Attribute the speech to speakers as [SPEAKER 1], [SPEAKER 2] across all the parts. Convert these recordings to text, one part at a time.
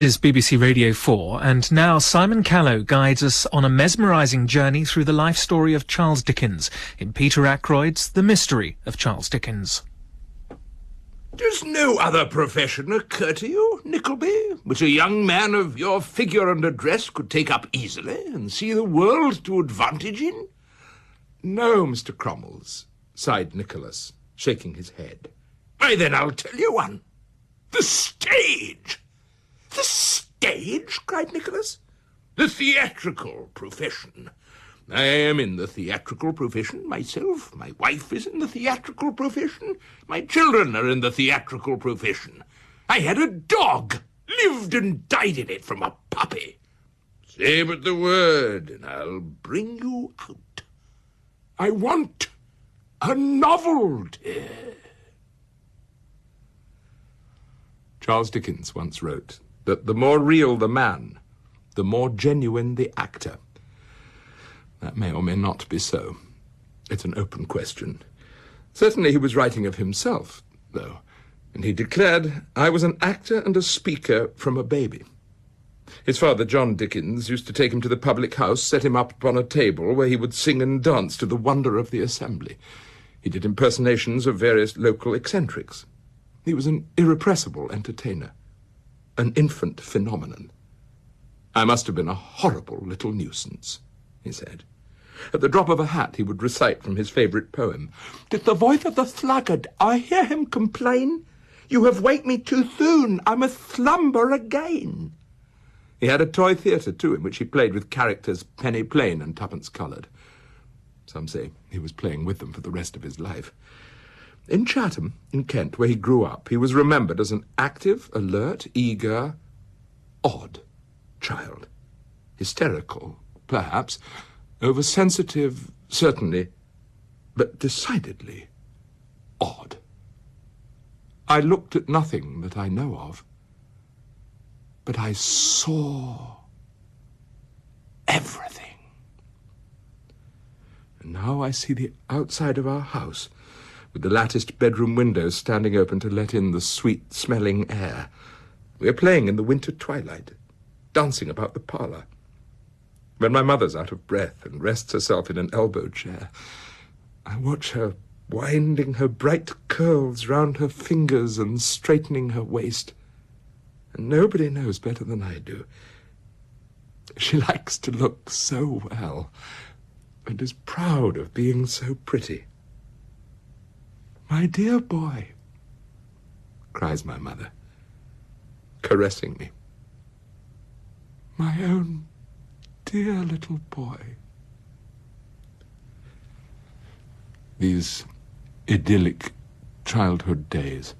[SPEAKER 1] Is BBC Radio 4, and now Simon Callow guides us on a mesmerising journey through the life story of Charles Dickens in Peter Ackroyd's The Mystery of Charles Dickens.
[SPEAKER 2] Does no other profession occur to you, Nickleby, which a young man of your figure and address could take up easily and see the world to advantage in?
[SPEAKER 3] No, Mr. Cromwells, sighed Nicholas, shaking his head.
[SPEAKER 2] Why, then I'll tell you one. The stage! The stage? Cried Nicholas. The theatrical profession. I am in the theatrical profession myself. My wife is in the theatrical profession. My children are in the theatrical profession. I had a dog, lived and died in it from a puppy. Say but the word, and I'll bring you out. I want a novelty.
[SPEAKER 3] Charles Dickens once wrote that the more real the man, the more genuine the actor. That may or may not be so. It's an open question. Certainly he was writing of himself, though, and he declared, "I was an actor and a speaker from a baby." His father, John Dickens, used to take him to the public house, set him up upon a table where he would sing and dance to the wonder of the assembly. He did impersonations of various local eccentrics. He was an irrepressible entertainer, an infant phenomenon. "I must have been a horrible little nuisance," he said. At the drop of a hat he would recite from his favourite poem. "'Tis the voice of the sluggard, I hear him complain. You have waked me too soon, I must slumber again." He had a toy theatre, too, in which he played with characters penny plain and twopence coloured. Some say he was playing with them for the rest of his life. In Chatham, in Kent, where he grew up, he was remembered as an active, alert, eager, odd child. Hysterical, perhaps, oversensitive, certainly, but decidedly odd. I looked at nothing that I know of, but I saw everything. And now I see the outside of our house, with the latticed bedroom windows standing open to let in the sweet-smelling air. We are playing in the winter twilight, dancing about the parlour. When my mother's out of breath and rests herself in an elbow chair, I watch her winding her bright curls round her fingers and straightening her waist. And nobody knows better than I do. She likes to look so well, and is proud of being so pretty. "My dear boy," cries my mother, caressing me. "My own dear little boy." These idyllic childhood days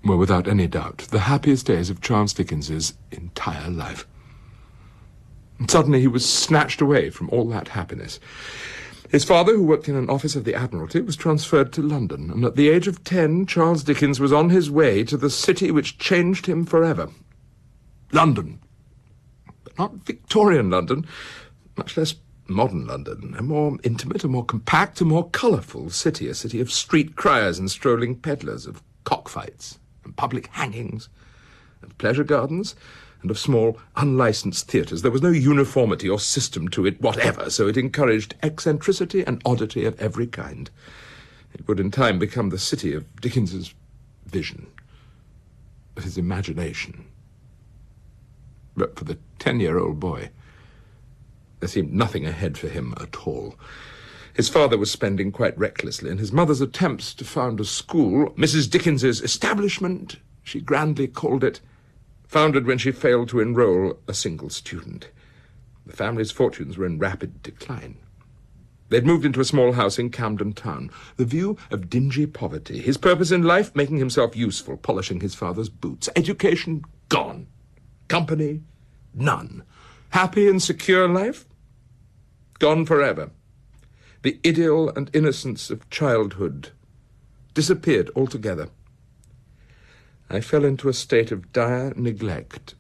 [SPEAKER 3] were without any doubt the happiest days of Charles Dickens's entire life. And suddenly he was snatched away from all that happiness. His father, who worked in an office of the Admiralty, was transferred to London, and at the age of 10, Charles Dickens was on his way to the city which changed him forever. London. But not Victorian London, much less modern London, a more intimate, a more compact, a more colourful city, a city of street criers and strolling peddlers, of cockfights and public hangings, and pleasure gardens, and of small, unlicensed theatres. There was no uniformity or system to it whatever, so it encouraged eccentricity and oddity of every kind. It would in time become the city of Dickens's vision, of his imagination. But for the 10-year-old boy, there seemed nothing ahead for him at all. His father was spending quite recklessly, and his mother's attempts to found a school, Mrs. Dickens's establishment, she grandly called it, founded when she failed to enroll a single student. The family's fortunes were in rapid decline. They'd moved into a small house in Camden Town, the view of dingy poverty, his purpose in life making himself useful, polishing his father's boots. Education gone. Company none. Happy and secure life gone forever. The idyll and innocence of childhood disappeared altogether. I fell into a state of dire neglect,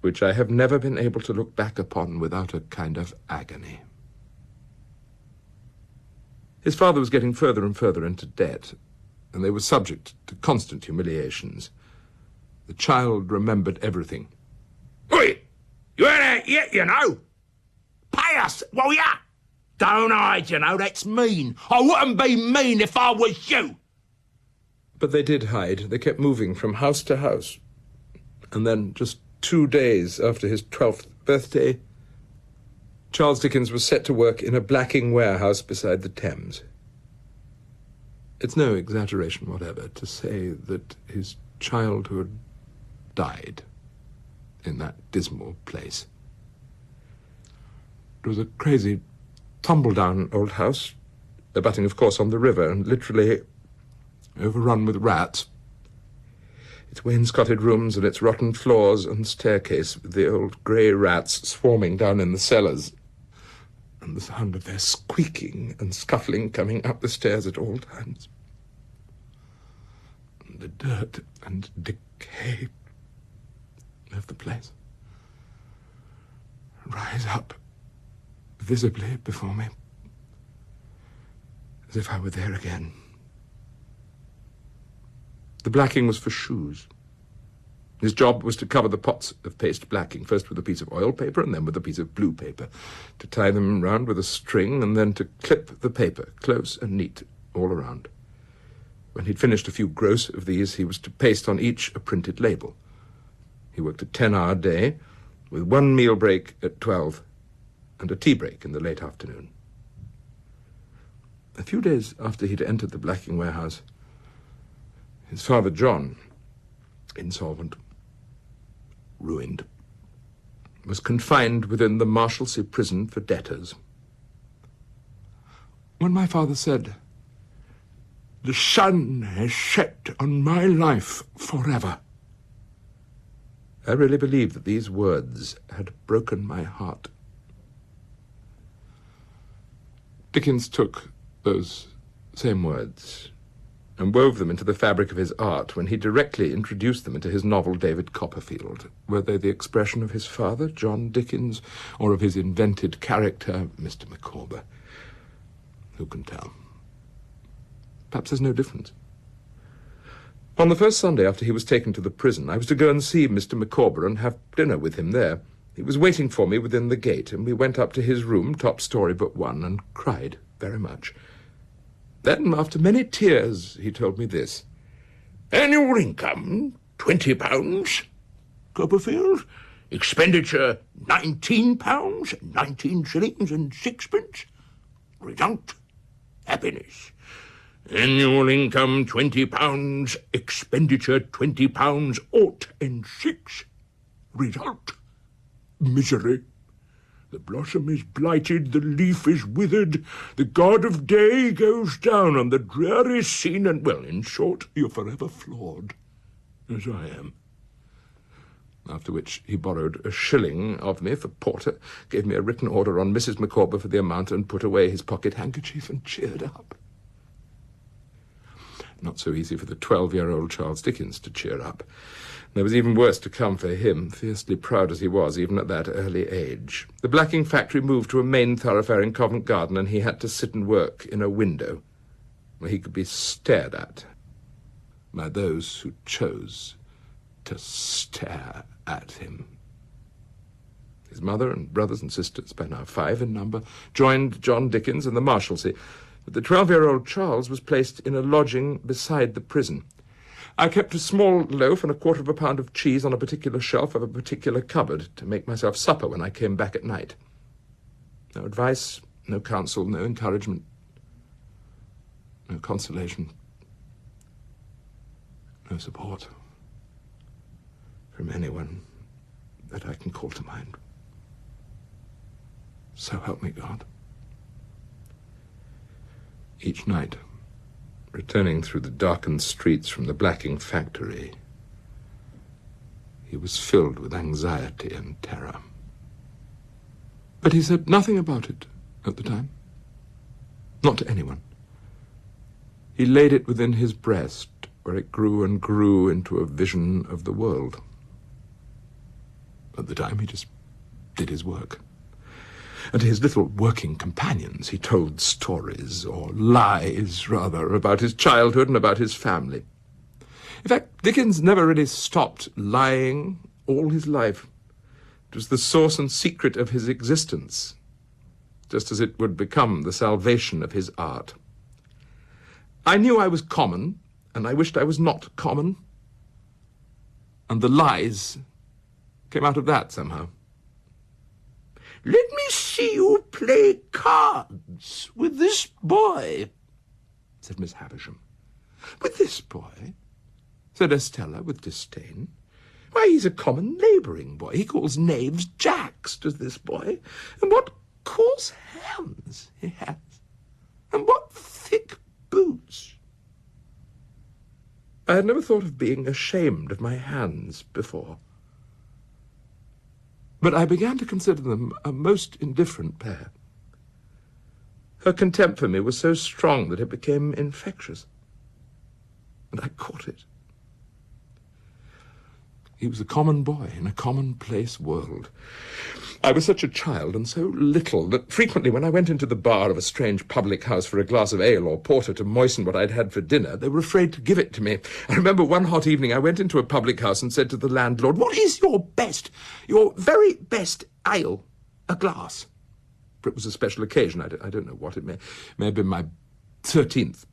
[SPEAKER 3] which I have never been able to look back upon without a kind of agony. His father was getting further and further into debt, and they were subject to constant humiliations. The child remembered everything.
[SPEAKER 2] Oi! You ain't out yet, you know. Pay us, will ya? Don't hide, you know, that's mean. I wouldn't be mean if I was you.
[SPEAKER 3] But they did hide. They kept moving from house to house. And then, just 2 days after his 12th birthday, Charles Dickens was set to work in a blacking warehouse beside the Thames. It's no exaggeration whatever to say that his childhood died in that dismal place. It was a crazy, tumble-down old house, abutting, of course, on the river, and literally overrun with rats. Its wainscoted rooms and its rotten floors and staircase, with the old grey rats swarming down in the cellars, and the sound of their squeaking and scuffling coming up the stairs at all times. And the dirt and decay of the place rise up visibly before me, as if I were there again. The blacking was for shoes. His job was to cover the pots of paste blacking, first with a piece of oil paper and then with a piece of blue paper, to tie them round with a string and then to clip the paper close and neat all around. When he'd finished a few gross of these, he was to paste on each a printed label. He worked a 10-hour day, with 1 meal break at 12 and a tea break in the late afternoon. A few days after he'd entered the blacking warehouse, his father John, insolvent, ruined, was confined within the Marshalsea prison for debtors. When my father said, "The sun has set on my life forever," I really believed that these words had broken my heart. Dickens took those same words and wove them into the fabric of his art when he directly introduced them into his novel David Copperfield. Were they the expression of his father, John Dickens, or of his invented character, Mr. Micawber? Who can tell? Perhaps there's no difference. On the first Sunday after he was taken to the prison, I was to go and see Mr. Micawber and have dinner with him there. He was waiting for me within the gate, and we went up to his room, top story but one, and cried very much. Then, after many tears, he told me this.
[SPEAKER 2] Annual income, £20, Copperfield. Expenditure, £19, 19 shillings and sixpence. Result, happiness. Annual income, £20, expenditure, £20, 0.06. Result, misery. The blossom is blighted, the leaf is withered, the god of day goes down on the dreary scene, and, well, in short, you're forever flawed, as I am. After which he borrowed a shilling of me for porter, gave me a written order on Mrs. Micawber for the amount, and put away his pocket handkerchief and cheered up. Not so easy for the 12-year-old Charles Dickens to cheer up. There was even worse to come for him, fiercely proud as he was, even at that early age. The blacking factory moved to a main thoroughfare in Covent Garden, and he had to sit and work in a window where he could be stared at by those who chose to stare at him. His mother and brothers and sisters, by now 5 in number, joined John Dickens in the Marshalsea, but the 12-year-old Charles was placed in a lodging beside the prison. I kept a small loaf and a quarter of a pound of cheese on a particular shelf of a particular cupboard to make myself supper when I came back at night. No advice, no counsel, no encouragement, no consolation, no support from anyone that I can call to mind. So help me God. Each night, returning through the darkened streets from the blacking factory, he was filled with anxiety and terror. But he said nothing about it at the time. Not to anyone. He laid it within his breast, where it grew and grew into a vision of the world. At the time, he just did his work. And to his little working companions, he told stories, or lies, rather, about his childhood and about his family.
[SPEAKER 3] In fact, Dickens never really stopped lying all his life. It was the source and secret of his existence, just as it would become the salvation of his art. I knew I was common, and I wished I was not common. And the lies came out of that somehow.
[SPEAKER 2] "Let me see you play cards with this boy,"
[SPEAKER 3] said Miss Havisham. "With this boy?" said Estella with disdain. "Why, he's a common labouring boy. He calls knaves jacks, does this boy. And what coarse hands he has! And what thick boots!" I had never thought of being ashamed of my hands before, but I began to consider them a most indifferent pair. Her contempt for me was so strong that it became infectious, and I caught it. He was a common boy in a commonplace world. I was such a child and so little that frequently when I went into the bar of a strange public house for a glass of ale or porter to moisten what I'd had for dinner, they were afraid to give it to me. I remember one hot evening I went into a public house and said to the landlord, "What is your very best ale? A glass." For it was a special occasion. I don't know what it may have been my 13th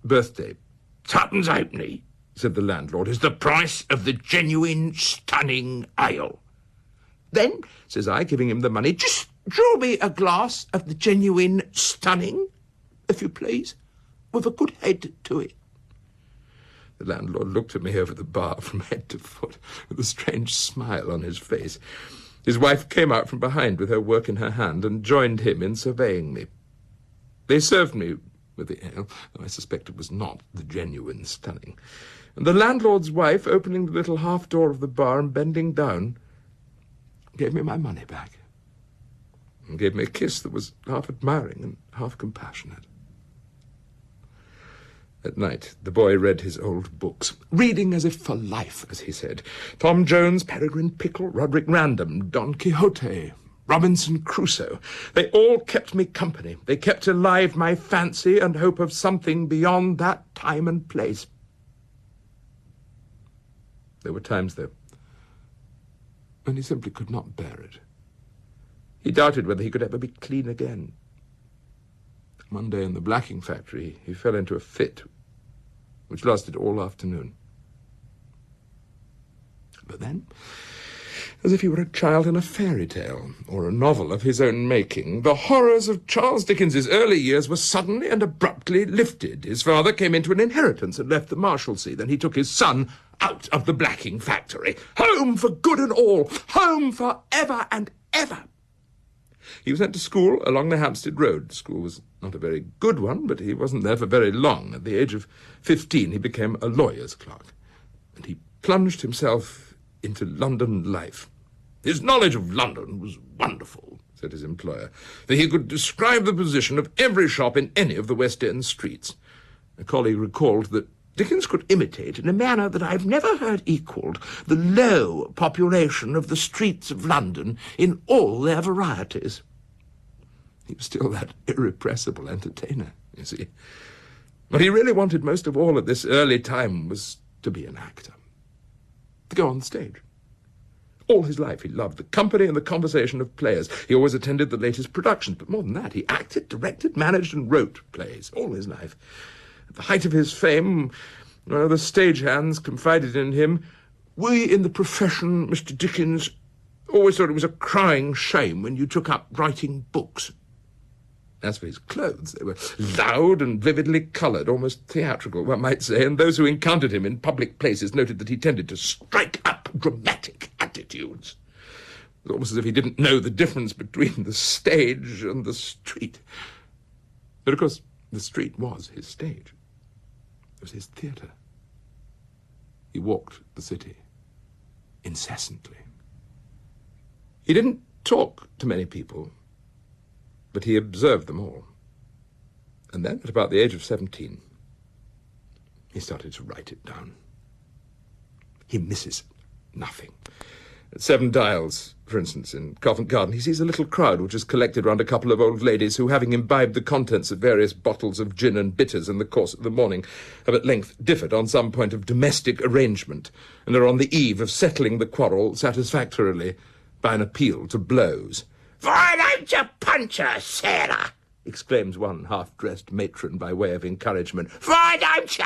[SPEAKER 3] birthday.
[SPEAKER 2] "Twopence halfpenny," said the landlord, "is the price of the genuine stunning ale." "Then," says I, giving him the money, "just draw me a glass of the genuine stunning, if you please, with a good head to it." The landlord looked at me over the bar from head to foot with a strange smile on his face. His wife came out from behind with her work in her hand and joined him in surveying me. They served me with the ale, though I suspect it was not the genuine stunning, and the landlord's wife, opening the little half door of the bar and bending down, gave me my money back, and gave me a kiss that was half admiring and half compassionate. At night, the boy read his old books, reading as if for life, as he said. Tom Jones, Peregrine Pickle, Roderick Random, Don Quixote, Robinson Crusoe. They all kept me company. They kept alive my fancy and hope of something beyond that time and place. There were times, though, when he simply could not bear it. He doubted whether he could ever be clean again. One day in the blacking factory, he fell into a fit, which lasted all afternoon. But then, as if he were a child in a fairy tale or a novel of his own making, the horrors of Charles Dickens's early years were suddenly and abruptly lifted. His father came into an inheritance and left the Marshalsea. Then he took his son out of the blacking factory. Home for good and all. Home for ever and ever. He was sent to school along the Hampstead Road. School was not a very good one, but he wasn't there for very long. At the age of 15, he became a lawyer's clerk, and he plunged himself into London life. His knowledge of London was wonderful, said his employer, for he could describe the position of every shop in any of the West End streets. A colleague recalled that Dickens could imitate, in a manner that I've never heard equalled, the low population of the streets of London in all their varieties. He was still that irrepressible entertainer, you see. What he really wanted most of all at this early time was to be an actor, to go on the stage. All his life he loved the company and the conversation of players. He always attended the latest productions, but more than that, he acted, directed, managed, and wrote plays all his life. At the height of his fame, one of the stagehands confided in him, "We in the profession, Mr. Dickens, always thought it was a crying shame when you took up writing books." As for his clothes, they were loud and vividly coloured, almost theatrical, one might say, and those who encountered him in public places noted that he tended to strike up dramatic attitudes. It was almost as if he didn't know the difference between the stage and the street. But, of course, the street was his stage. It was his theatre. He walked the city incessantly. He didn't talk to many people, but he observed them all. And then, at about the age of 17, he started to write it down. He misses nothing.
[SPEAKER 3] At 7 Dials, for instance, in Covent Garden, he sees a little crowd which is collected round a couple of old ladies who, having imbibed the contents of various bottles of gin and bitters in the course of the morning, have at length differed on some point of domestic arrangement, and are on the eve of settling the quarrel satisfactorily by an appeal to blows.
[SPEAKER 2] "Why don't you punch her, Sarah?" exclaims one half-dressed matron by way of encouragement. "Why don't you?"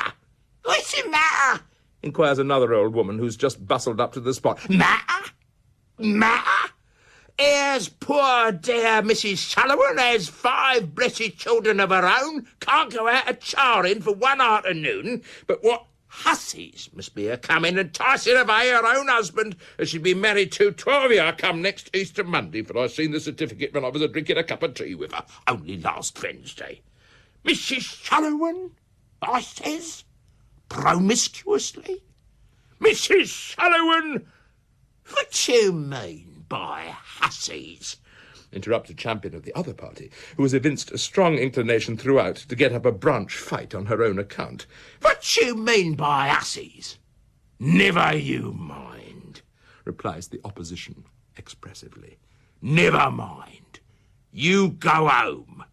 [SPEAKER 2] "What's the matter?"
[SPEAKER 3] inquires another old woman who's just bustled up to the spot.
[SPEAKER 2] "Matter? Matter? Here's poor dear Mrs. Sullivan has 5 blessed children of her own, can't go out a-charing for one afternoon, but what hussies must be a-coming and enticing away her own husband, as she'd been married to 12 year come next Easter Monday, for I seen the certificate when I was a-drinking a cup of tea with her, only last Wednesday. Mrs. Sullivan, I says, promiscuously. Mrs. Sullivan, what you mean by hussies?"
[SPEAKER 3] interrupts a champion of the other party, who has evinced a strong inclination throughout to get up a branch fight on her own account.
[SPEAKER 2] "What you mean by hussies?" "Never you mind," replies the opposition expressively. "Never mind. You go home,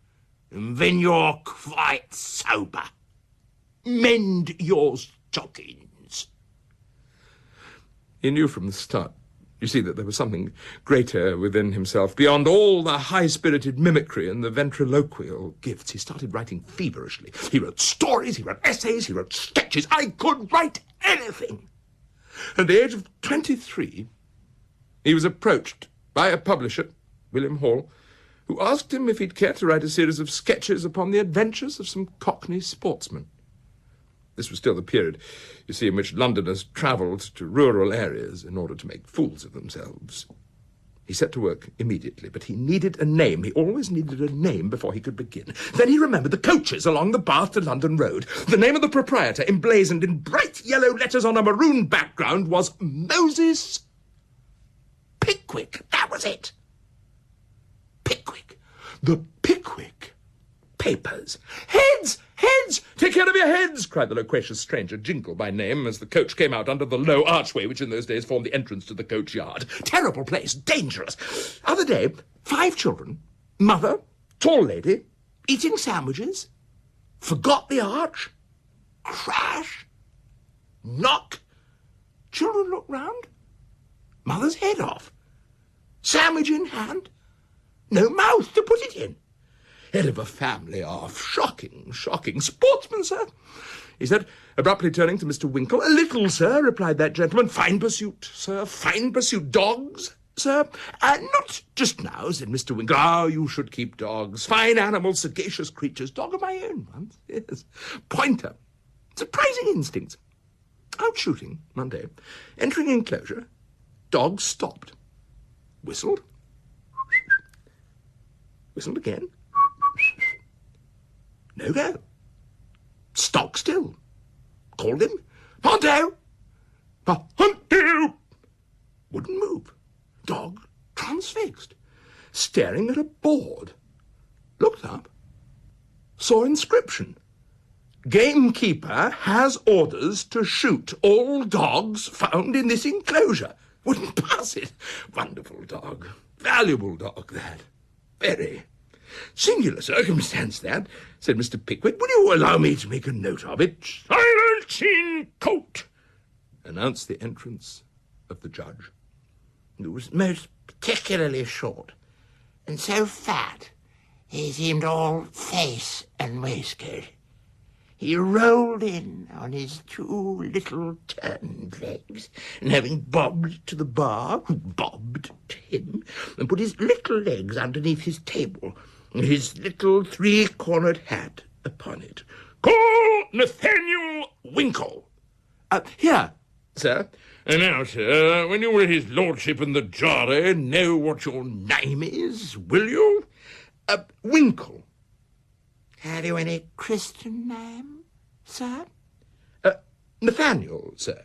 [SPEAKER 2] and when you're quite sober, mend your stockings."
[SPEAKER 3] He knew from the start, you see, that there was something greater within himself, beyond all the high-spirited mimicry and the ventriloquial gifts. He started writing feverishly. He wrote stories, he wrote essays, he wrote sketches. I could write anything. At the age of 23, he was approached by a publisher, William Hall, who asked him if he'd care to write a series of sketches upon the adventures of some Cockney sportsmen. This was still the period, you see, in which Londoners travelled to rural areas in order to make fools of themselves. He set to work immediately, but he needed a name. He always needed a name before he could begin. Then he remembered the coaches along the Bath to London Road. The name of the proprietor, emblazoned in bright yellow letters on a maroon background, was Moses Pickwick. That was it. Pickwick. The Pickwick Papers. "Heads! Heads! Take care of your heads!" cried the loquacious stranger, Jingle by name, as the coach came out under the low archway which in those days formed the entrance to the coach yard. Terrible place, dangerous. Other day, 5 children, mother, tall lady, eating sandwiches, forgot the arch, crash, knock. Children look round, mother's head off, sandwich in hand, no mouth to put it in. Head of a family off. Shocking, shocking. "Sportsman, sir," he said, abruptly turning to Mr. Winkle. "A little, sir," replied that gentleman. "Fine pursuit, sir, fine pursuit. Dogs, sir?" "Not just now," said Mr. Winkle. "Ah, you should keep dogs. Fine animals, sagacious creatures. Dog of my own once, yes. Pointer. Surprising instincts. Out shooting, Monday. Entering enclosure. Dog stopped. Whistled. Whistled again. No go. Stock still. Called him. "Ponto! Ponto!" Wouldn't move. Dog transfixed. Staring at a board. Looked up. Saw inscription. "Gamekeeper has orders to shoot all dogs found in this enclosure." Wouldn't pass it. Wonderful dog. Valuable dog, that. Very. "Singular circumstance, that," said Mr. Pickwick. "Will you allow me to make a note of it?" "Silence in court," announced the entrance of the judge. It was most particularly short, and so fat he seemed all face and waistcoat. He rolled in on his 2 little turned legs, and having bobbed to the bar, who bobbed to him, and put his little legs underneath his table, and his little 3-cornered hat upon it. "Call Nathaniel Winkle." "Here, sir." "And now, sir, when you were at his lordship and the jury, know what your name is, will you?" "Winkle." "Have you any Christian name, sir?" "Nathaniel, sir."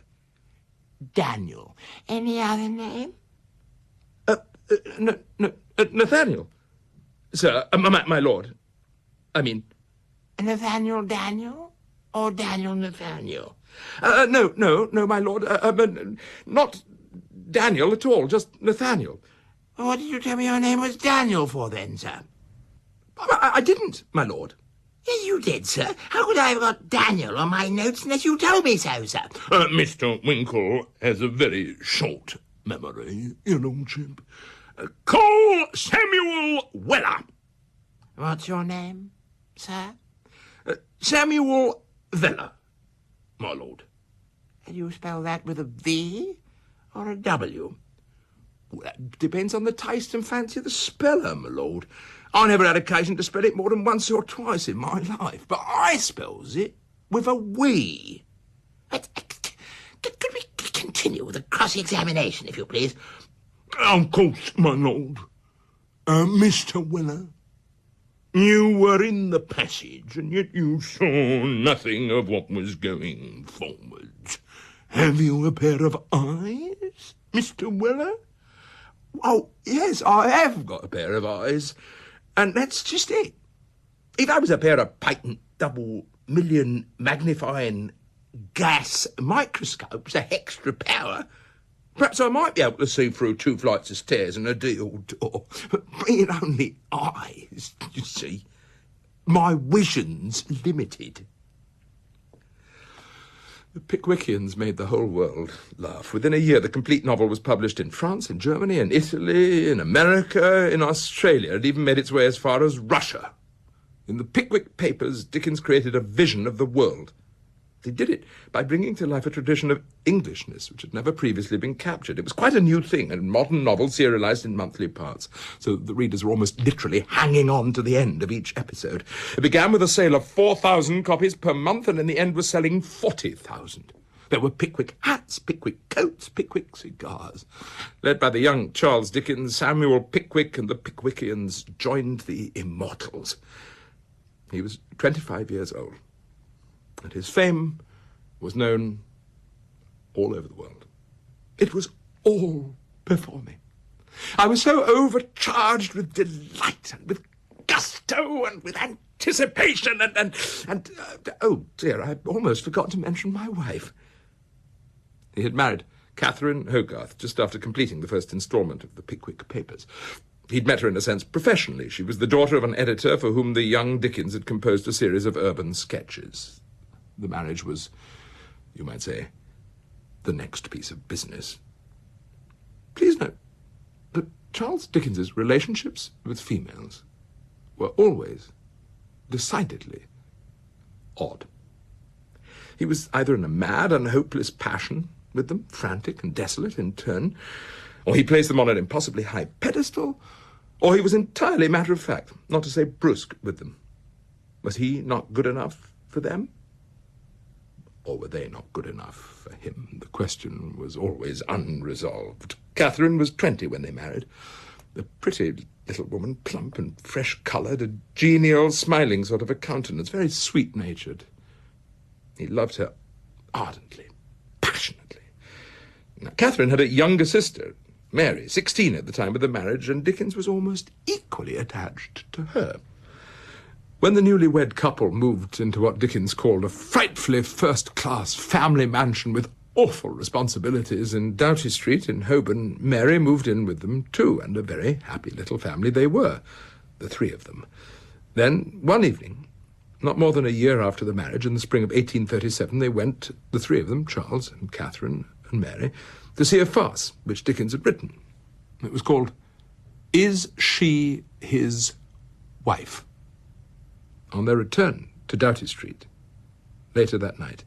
[SPEAKER 3] "Daniel. Any other name?" Nathaniel, sir, my lord. I mean..." "Nathaniel Daniel, or Daniel Nathaniel?" No, my lord. Not Daniel at all, just Nathaniel.
[SPEAKER 2] What did you tell me your name was Daniel for then, sir?
[SPEAKER 3] I didn't, my lord.
[SPEAKER 2] Yes, you did, sir. How could I have got Daniel on my notes unless you told me so, sir?
[SPEAKER 3] Mr. Winkle has a very short memory, you know, chap. Call Samuel Weller.
[SPEAKER 2] What's your name, sir?
[SPEAKER 3] Samuel Weller, my lord.
[SPEAKER 2] Do you spell that with a V or a W?
[SPEAKER 3] Well, that depends on the taste and fancy of the speller, my lord. I never had occasion to spell it more than once or twice in my life, but I spells it with a we.
[SPEAKER 2] Could we continue with the cross-examination, if you please?
[SPEAKER 3] Of course, my lord. Mr. Weller, you were in the passage, and yet you saw nothing of what was going forwards. Have you a pair of eyes, Mr. Weller? Oh, yes, I have got a pair of eyes, and that's just it. If I was a pair of patent double-million magnifying gas microscopes of extra power, perhaps I might be able to see through 2 flights of stairs and a deal door. But being only eyes, you see, my vision's limited. The Pickwickians made the whole world laugh. Within a year, the complete novel was published in France, in Germany, in Italy, in America, in Australia. It even made its way as far as Russia. In the Pickwick Papers, Dickens created a vision of the world. He did it by bringing to life a tradition of Englishness which had never previously been captured. It was quite a new thing, and modern novels serialised in monthly parts, so the readers were almost literally hanging on to the end of each episode. It began with a sale of 4,000 copies per month, and in the end was selling 40,000. There were Pickwick hats, Pickwick coats, Pickwick cigars. Led by the young Charles Dickens, Samuel Pickwick and the Pickwickians joined the immortals. He was 25 years old, and his fame was known all over the world. It was all before me. I was so overcharged with delight and with gusto and with anticipation and oh dear, I almost forgot to mention my wife. He had married Catherine Hogarth just after completing the first instalment of the Pickwick Papers. He'd met her, in a sense, professionally. She was the daughter of an editor for whom the young Dickens had composed a series of urban sketches. The marriage was, you might say, the next piece of business. Please note that Charles Dickens's relationships with females were always decidedly odd. He was either in a mad and hopeless passion with them, frantic and desolate in turn, or he placed them on an impossibly high pedestal, or he was entirely matter-of-fact, not to say brusque, with them. Was he not good enough for them? Or were they not good enough for him? The question was always unresolved. Catherine was 20 when they married. A pretty little woman, plump and fresh-coloured, a genial, smiling sort of a countenance, very sweet-natured. He loved her ardently, passionately. Now, Catherine had a younger sister, Mary, 16 at the time of the marriage, and Dickens was almost equally attached to her. When the newlywed couple moved into what Dickens called a frightfully first-class family mansion with awful responsibilities in Doughty Street in Holborn, Mary moved in with them too, and a very happy little family they were, the 3 of them. Then, one evening, not more than a year after the marriage, in the spring of 1837, they went, the 3 of them, Charles and Catherine and Mary, to see a farce which Dickens had written. It was called Is She His Wife? On their return to Doughty Street, later that night,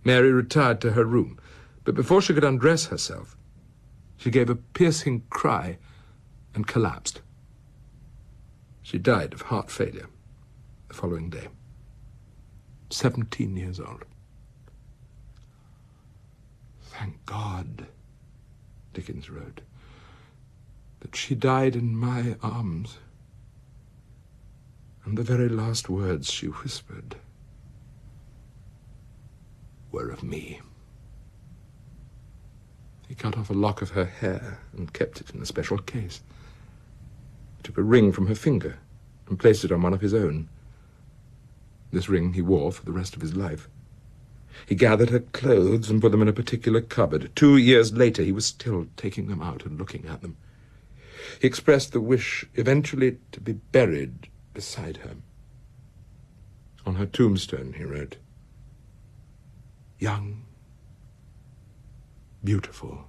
[SPEAKER 3] Mary retired to her room, but before she could undress herself, she gave a piercing cry and collapsed. She died of heart failure the following day, 17 years old. Thank God, Dickens wrote, that she died in my arms. And the very last words she whispered were of me. He cut off a lock of her hair and kept it in a special case. He took a ring from her finger and placed it on one of his own. This ring he wore for the rest of his life. He gathered her clothes and put them in a particular cupboard. 2 years later, he was still taking them out and looking at them. He expressed the wish eventually to be buried beside her. On her tombstone, he wrote, "Young, beautiful,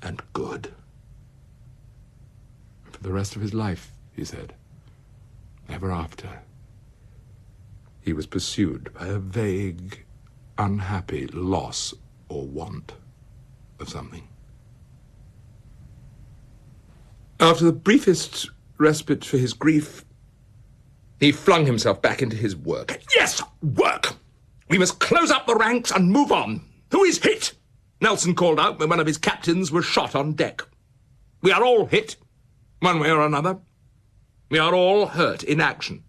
[SPEAKER 3] and good." For the rest of his life, he said, ever after, he was pursued by a vague, unhappy loss or want of something. After the briefest respite for his grief, he flung himself back into his work. Yes, work! We must close up the ranks and move on. Who is hit? Nelson called out when one of his captains was shot on deck. We are all hit, one way or another. We are all hurt in action.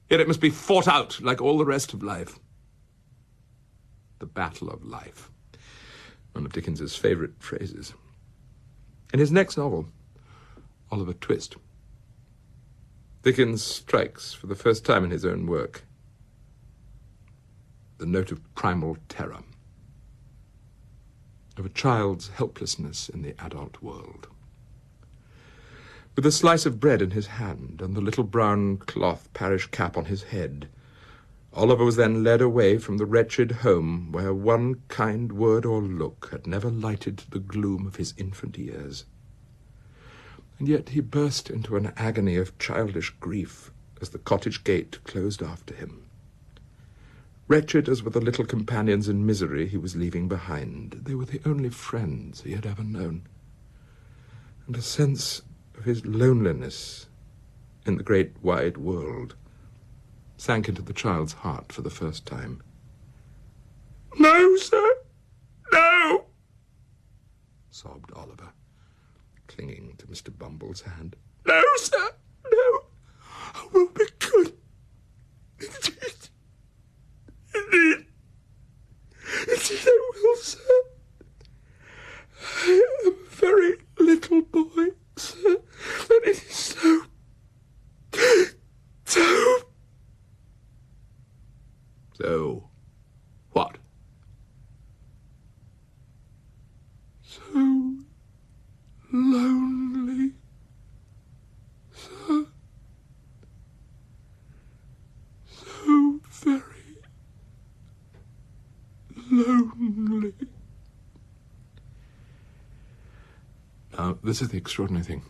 [SPEAKER 3] Yet it must be fought out like all the rest of life. The battle of life. One of Dickens's favourite phrases. In his next novel, Oliver Twist, Dickens strikes for the first time in his own work the note of primal terror, of a child's helplessness in the adult world. With a slice of bread in his hand and the little brown cloth parish cap on his head, Oliver was then led away from the wretched home where one kind word or look had never lighted the gloom of his infant years. And yet he burst into an agony of childish grief as the cottage gate closed after him. Wretched as were the little companions in misery he was leaving behind, they were the only friends he had ever known. And a sense of his loneliness in the great wide world sank into the child's heart for the first time. "No, sir, no!" sobbed Oliver, clinging to Mr. Bumble's hand. "No, sir, no! I will be good. Indeed, indeed, indeed I will, sir. I am a very little boy, sir, and it is so what? So lonely, sir. So very lonely. Now, this is the extraordinary thing.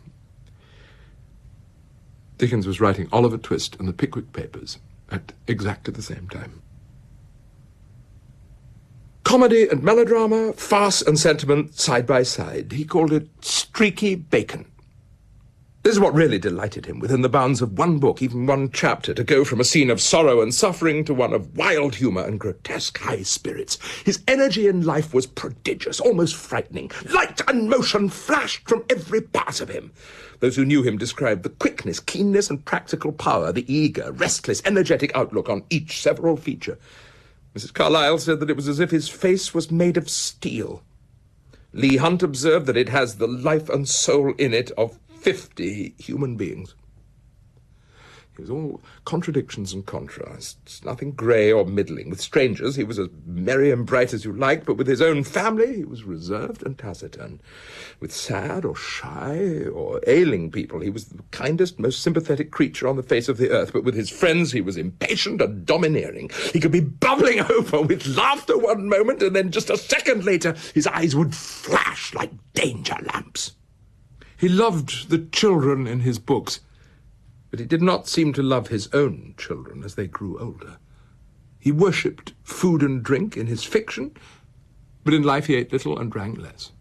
[SPEAKER 3] Dickens was writing Oliver Twist and the Pickwick Papers at exactly the same time. Comedy and melodrama, farce and sentiment side by side. He called it streaky bacon. This is what really delighted him, within the bounds of one book, even one chapter, to go from a scene of sorrow and suffering to one of wild humour and grotesque high spirits. His energy in life was prodigious, almost frightening. Light and motion flashed from every part of him. Those who knew him described the quickness, keenness and practical power, the eager, restless, energetic outlook on each several feature. Mrs. Carlyle said that it was as if his face was made of steel. Leigh Hunt observed that it has the life and soul in it of 50 human beings. He was all contradictions and contrasts, nothing grey or middling. With strangers he was as merry and bright as you liked, but with his own family he was reserved and taciturn. With sad or shy or ailing people he was the kindest, most sympathetic creature on the face of the earth, but with his friends he was impatient and domineering. He could be bubbling over with laughter one moment, and then just a second later his eyes would flash like danger lamps. He loved the children in his books, but he did not seem to love his own children as they grew older. He worshipped food and drink in his fiction, but in life he ate little and drank less.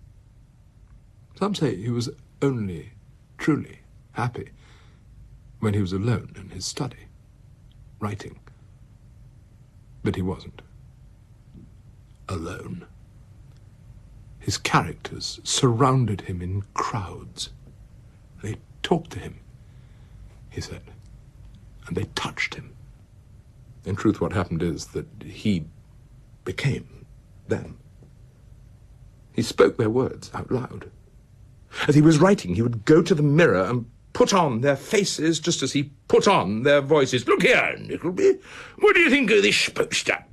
[SPEAKER 3] Some say he was only truly happy when he was alone in his study, writing. But he wasn't alone. His characters surrounded him in crowds. They talked to him, he said, and they touched him. In truth, what happened is that he became them. He spoke their words out loud. As he was writing, he would go to the mirror and
[SPEAKER 2] put on their faces just as he put on their voices. Look here, Nickleby, what do you think of this poster?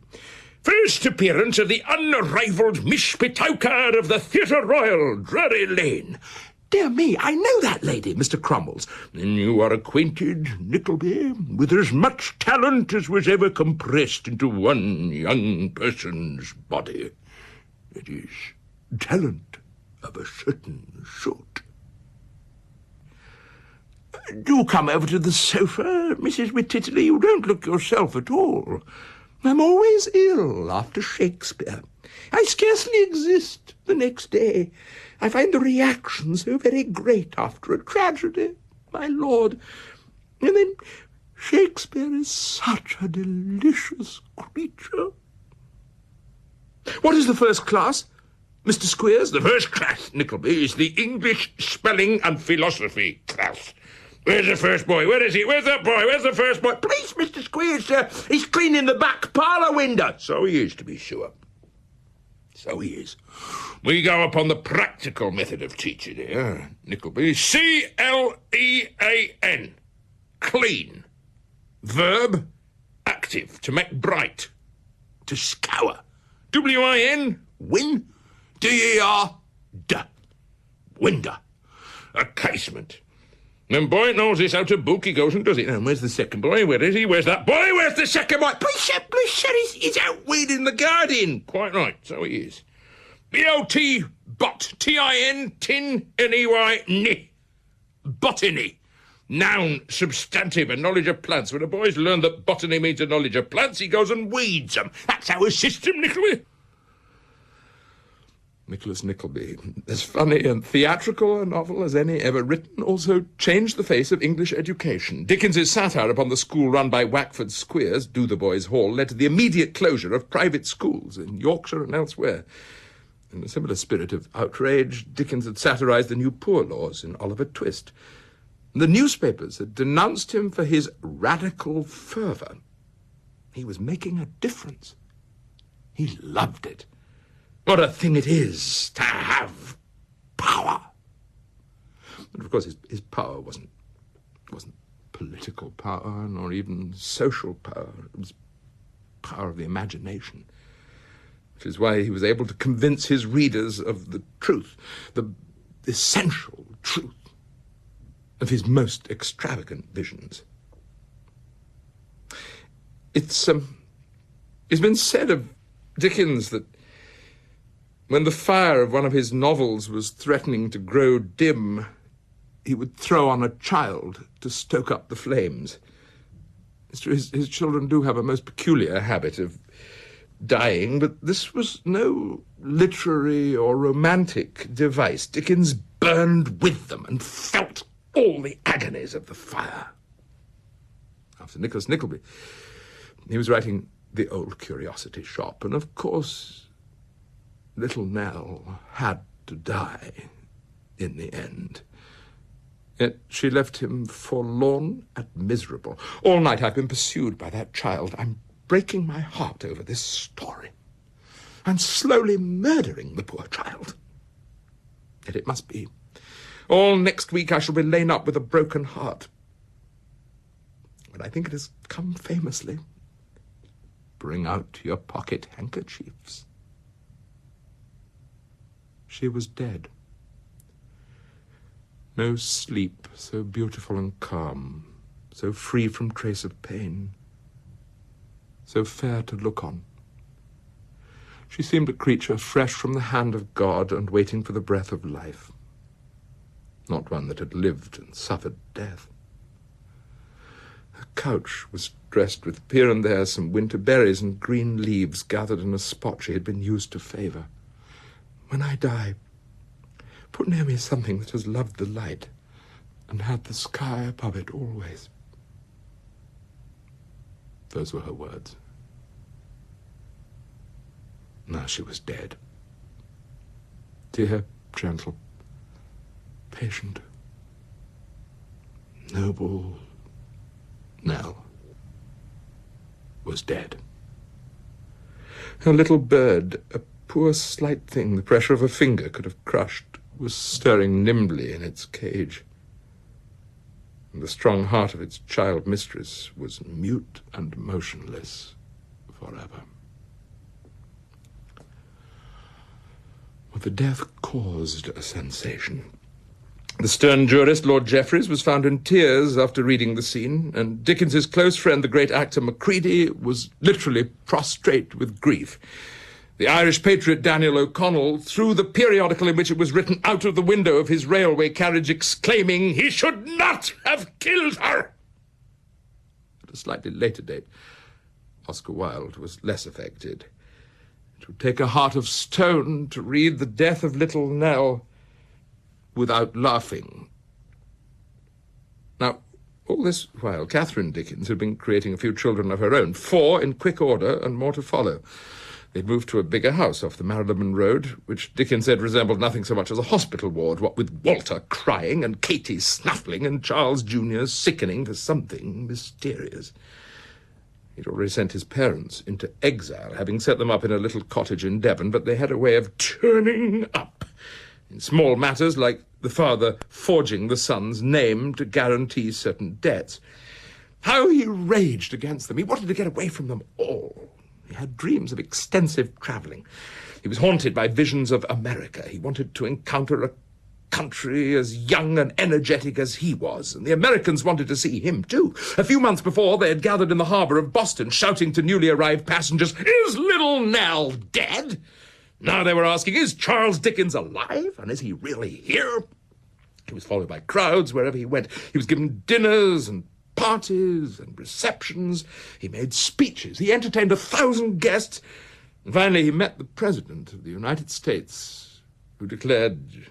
[SPEAKER 2] First appearance of the unrivalled Miss Pitauka of the Theatre Royal, Drury Lane. Dear me, I know that lady, Mr. Cromwells. And you are acquainted, Nickleby, with as much talent as was ever compressed into one young person's body. It is talent of a certain sort. Do come over to the sofa, Mrs. Wititterly. You don't look yourself at all. I'm always ill after Shakespeare. I scarcely exist the next day. I find the reaction so very great after a tragedy, my lord. And then Shakespeare is such a delicious creature. What is the first class, Mr. Squeers? The first class, Nickleby, is the English spelling and philosophy class. Where's the first boy? Where is he? Where's that boy? Where's the first boy? Please, Mr. Squeers, sir. He's cleaning the back parlour window. So he is, to be sure. So he is. We go upon the practical method of teaching here, Nickleby. C-L-E-A-N. Clean. Verb, active, to make bright. To scour. W-I-N, win. D-E-R, d. Window. A casement. When boy knows this out of book, he goes and does it. And where's the second boy? Where is he? Where's that boy? Where's the second boy? Please, sir, he's out weeding the garden. Quite right, so he is. B-O-T, bot, T-I-N, tin, N-E-Y, ni. Botany. Noun, substantive, a knowledge of plants. When a boy's learned that botany means a knowledge of plants, he goes and weeds them. That's our system, Nickleby. Nicholas Nickleby, as funny and theatrical a novel as any ever written, also changed the face of English education. Dickens's satire upon the school run by Wackford Squeers, Dotheboys Hall, led to the immediate closure of private schools in Yorkshire and elsewhere. In a similar spirit of outrage, Dickens had satirised the New Poor Laws in Oliver Twist. The newspapers had denounced him for his radical fervour. He was making a difference. He loved it. What a thing it is to have power. But of course his power wasn't political power, nor even social power. It was power of the imagination, which is why he was able to convince his readers of the truth, the essential truth of his most extravagant visions. It's been said of Dickens that when the fire of one of his novels was threatening to grow dim, he would throw on a child to stoke up the flames. It's true, his children do have a most peculiar habit of dying, but this was no literary or romantic device. Dickens burned with them and felt all the agonies of the fire. After Nicholas Nickleby, he was writing The Old Curiosity Shop, and of course little Nell had to die in the end. Yet she left him forlorn and miserable. All night I've been pursued by that child. I'm breaking my heart over this story and slowly murdering the poor child. Yet it must be. All next week I shall be lain up with a broken heart. But I think it has come famously. Bring out your pocket handkerchiefs. She was dead. No sleep so beautiful and calm, so free from trace of pain, so fair to look on. She seemed a creature fresh from the hand of God and waiting for the breath of life, not one that had lived and suffered death. Her couch was dressed with here and there some winter berries and green leaves gathered in a spot she had been used to favour. When I die, put near me something that has loved the light and had the sky above it always. Those were her words. Now she was dead. Dear, gentle, patient, noble Nell was dead. Her little bird, a poor slight thing the pressure of a finger could have crushed, was stirring nimbly in its cage.
[SPEAKER 3] and the strong heart of its child mistress was mute and motionless forever. But the death caused a sensation. The stern jurist, Lord Jeffreys, was found in tears after reading the scene, and Dickens's close friend, the great actor Macready, was literally prostrate with grief. The Irish patriot Daniel O'Connell threw the periodical in which it was written out of the window of his railway carriage, exclaiming, "He should not have killed her!" At a slightly later date, Oscar Wilde was less affected. It would take a heart of stone to read the death of little Nell without laughing. Now, all this while, Catherine Dickens had been creating a few children of her own, 4 in quick order and more to follow. They'd moved to a bigger house off the Marylebone Road, which Dickens said resembled nothing so much as a hospital ward, what with Walter crying and Katie snuffling and Charles Jr. sickening for something mysterious. He'd already sent his parents into exile, having set them up in a little cottage in Devon, but they had a way of turning up in small matters like the father forging the son's name to guarantee certain debts. How he raged against them. He wanted to get away from them all. He had dreams of extensive travelling. He was haunted by visions of America. He wanted to encounter a country as young and energetic as he was, and the Americans wanted to see him too. A few months before, they had gathered in the harbour of Boston, shouting to newly arrived passengers, "Is little Nell dead?" Now they were asking, "Is Charles Dickens alive? And is he really here?" He was followed by crowds wherever he went. He was given dinners and parties and receptions. He made speeches. He entertained 1,000 guests. And finally he met the President of the United States, who declared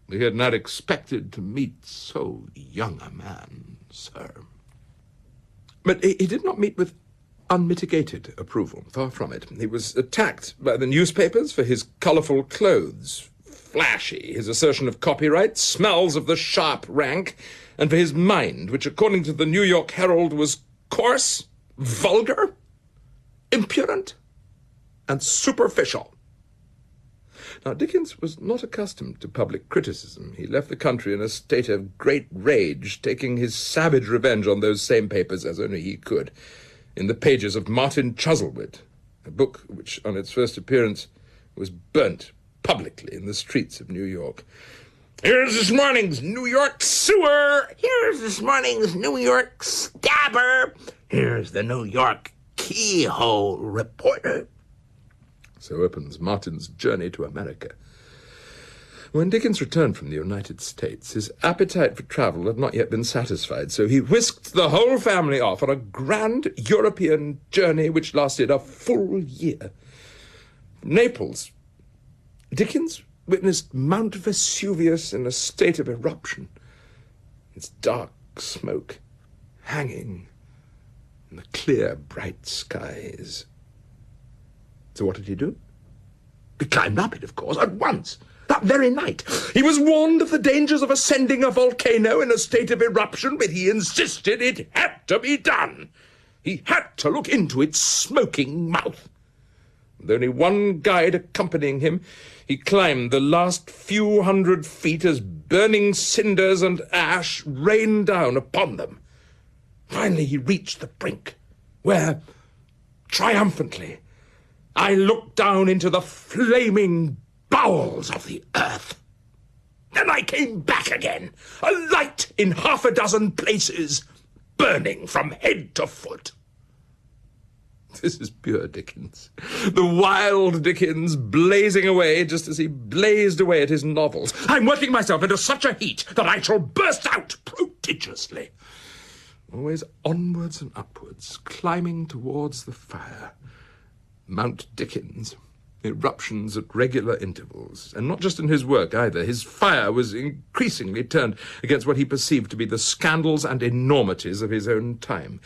[SPEAKER 3] that he had not expected to meet so young a man, sir. But he did not meet with unmitigated approval. Far from it. He was attacked by the newspapers for his colourful clothes, flashy, his assertion of copyright, smells of the sharp rank, and for his mind, which according to the New York Herald was coarse, vulgar, impudent, and superficial. Now, Dickens was not accustomed to public criticism. He left the country in a state of great rage, taking his savage revenge on those same papers as only he could, in the pages of Martin Chuzzlewit, a book which, on its first appearance, was burnt publicly in the streets of New York. "Here's this morning's New York sewer. Here's this morning's New York stabber. Here's the New York keyhole reporter." So opens Martin's journey to America. When Dickens returned from the United States, his appetite for travel had not yet been satisfied, so he whisked the whole family off on a grand European journey which lasted a full year. From Naples, Dickens witnessed Mount Vesuvius in a state of eruption, its dark smoke hanging in the clear, bright skies. So what did he do? He climbed up it, of course, at once. That very night, he was warned of the dangers of ascending a volcano in a state of eruption, but he insisted it had to be done. He had to look into its smoking mouth. With only one guide accompanying him, he climbed the last few hundred feet as burning cinders and ash rained down upon them. Finally, he reached the brink, where, triumphantly, I looked down into the flaming bowels of the earth. Then I came back again, alight in 6 places, burning from head to foot. This is pure Dickens. The wild Dickens blazing away just as he blazed away at his novels. I'm working myself into such a heat that I shall burst out prodigiously. Always onwards and upwards, climbing towards the fire. Mount Dickens. Eruptions at regular intervals, and not just in his work either. His fire was increasingly turned against what he perceived to be the scandals and enormities of his own time.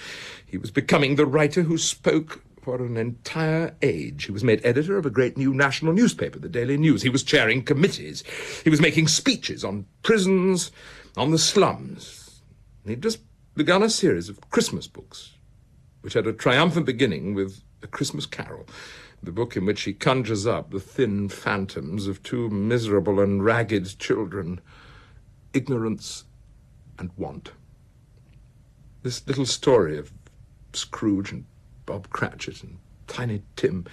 [SPEAKER 3] He was becoming the writer who spoke for an entire age. He was made editor of a great new national newspaper, the Daily News. He was chairing committees. He was making speeches on prisons, on the slums. He'd just begun a series of Christmas books, which had a triumphant beginning with A Christmas Carol, the book in which he conjures up the thin phantoms of 2 miserable and ragged children, ignorance and want. This little story of Scrooge and Bob Cratchit and Tiny Tim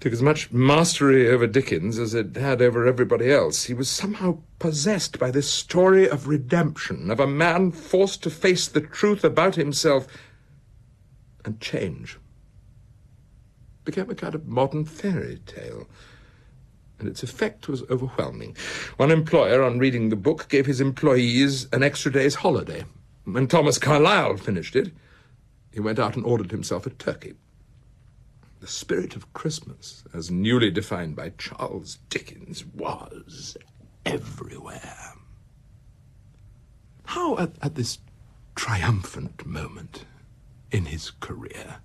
[SPEAKER 3] took as much mastery over Dickens as it had over everybody else. He was somehow possessed by this story of redemption, of a man forced to face the truth about himself and change. It became a kind of modern fairy tale, and its effect was overwhelming. One employer, on reading the book, gave his employees an extra day's holiday. When Thomas Carlyle finished it, he went out and ordered himself a turkey. The spirit of Christmas, as newly defined by Charles Dickens, was everywhere. How, at this triumphant moment in his career,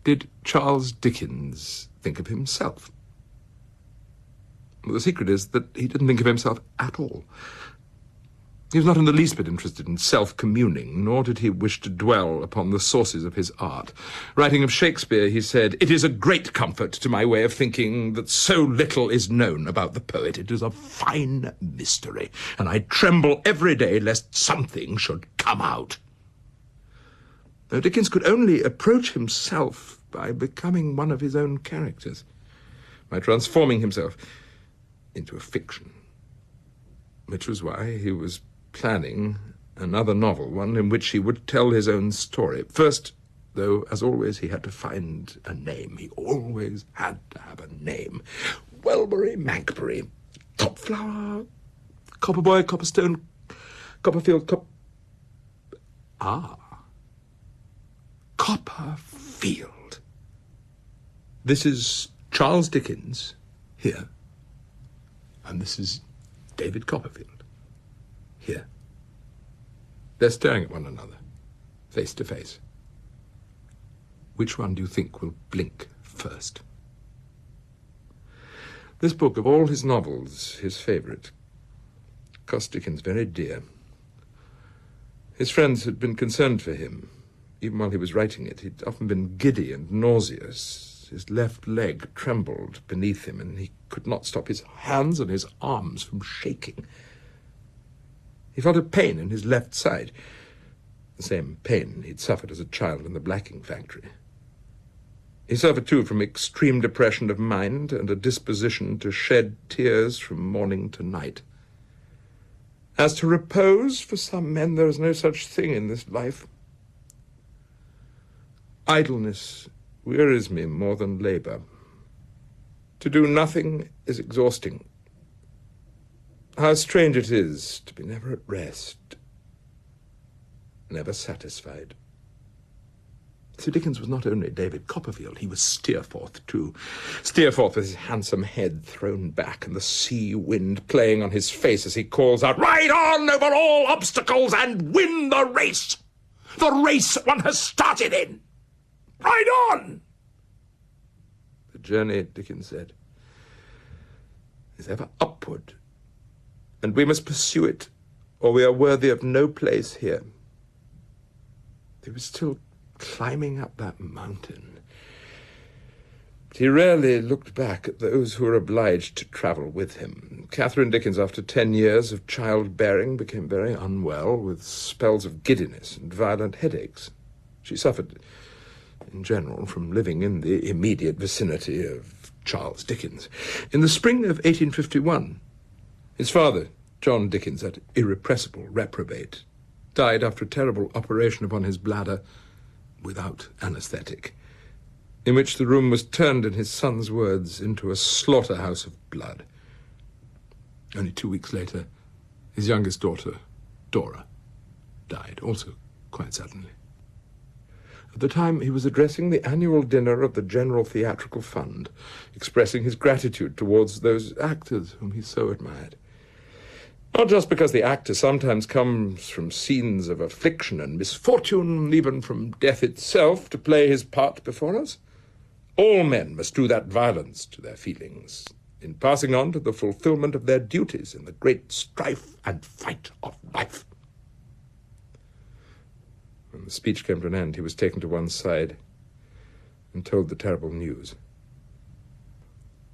[SPEAKER 3] did Charles Dickens think of himself? Well, the secret is that he didn't think of himself at all. He was not in the least bit interested in self-communing, nor did he wish to dwell upon the sources of his art. Writing of Shakespeare, he said, "It is a great comfort to my way of thinking that so little is known about the poet. It is a fine mystery, and I tremble every day lest something should come out." Now, Dickens could only approach himself by becoming one of his own characters, by transforming himself into a fiction, which was why he was planning another novel, one in which he would tell his own story. First, though, as always, he had to find a name. He always had to have a name. Welbury, Magbury, Topflower, Copperboy, Copperstone, Copperfield, Copperfield. This is Charles Dickens here, and this is David Copperfield here. They're staring at one another, face to face. Which one do you think will blink first? This book, of all his novels, his favourite, cost Dickens very dear. His friends had been concerned for him. Even while he was writing it, he'd often been giddy and nauseous. His left leg trembled beneath him, and he could not stop his hands and his arms from shaking. He felt a pain in his left side, the same pain he'd suffered as a child in the blacking factory. He suffered, too, from extreme depression of mind and a disposition to shed tears from morning to night. As to repose, for some men there is no such thing in this life. Idleness wearies me more than labour. To do nothing is exhausting. How strange it is to be never at rest, never satisfied. So Dickens was not only David Copperfield, he was Steerforth too. Steerforth with his handsome head thrown back and the sea wind playing on his face as he calls out, "Ride on over all obstacles and win the race! The race one has started in! Ride on!" The journey, Dickens said, is ever upward, and we must pursue it, or we are worthy of no place here. He was still climbing up that mountain. But he rarely looked back at those who were obliged to travel with him. Catherine Dickens, after 10 years of childbearing, became very unwell, with spells of giddiness and violent headaches. She suffered, in general, from living in the immediate vicinity of Charles Dickens. In the spring of 1851, his father, John Dickens, that irrepressible reprobate, died after a terrible operation upon his bladder without anaesthetic, in which the room was turned, in his son's words, into a slaughterhouse of blood. Only 2 weeks later, his youngest daughter, Dora, died, also quite suddenly. At the time, he was addressing the annual dinner of the General Theatrical Fund, expressing his gratitude towards those actors whom he so admired. Not just because the actor sometimes comes from scenes of affliction and misfortune, even from death itself, to play his part before us. All men must do that violence to their feelings, in passing on to the fulfillment of their duties in the great strife and fight of life. When the speech came to an end, he was taken to one side and told the terrible news.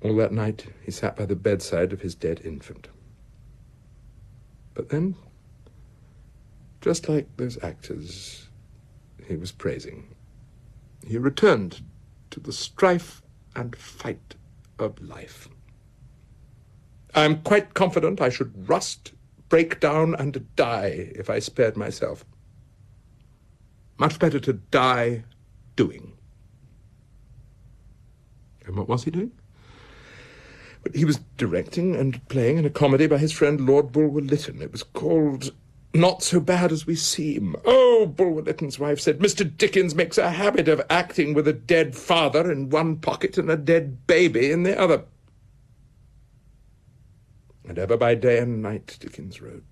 [SPEAKER 3] All that night, he sat by the bedside of his dead infant. But then, just like those actors he was praising. He returned to the strife and fight of life. I am quite confident I should rust, break down, and die if I spared myself. Much better to die doing. And what was he doing? But he was directing and playing in a comedy by his friend Lord Bulwer-Lytton. It was called Not So Bad As We Seem. Oh, Bulwer-Lytton's wife said, Mr. Dickens makes a habit of acting with a dead father in one pocket and a dead baby in the other. And ever by day and night Dickens wrote,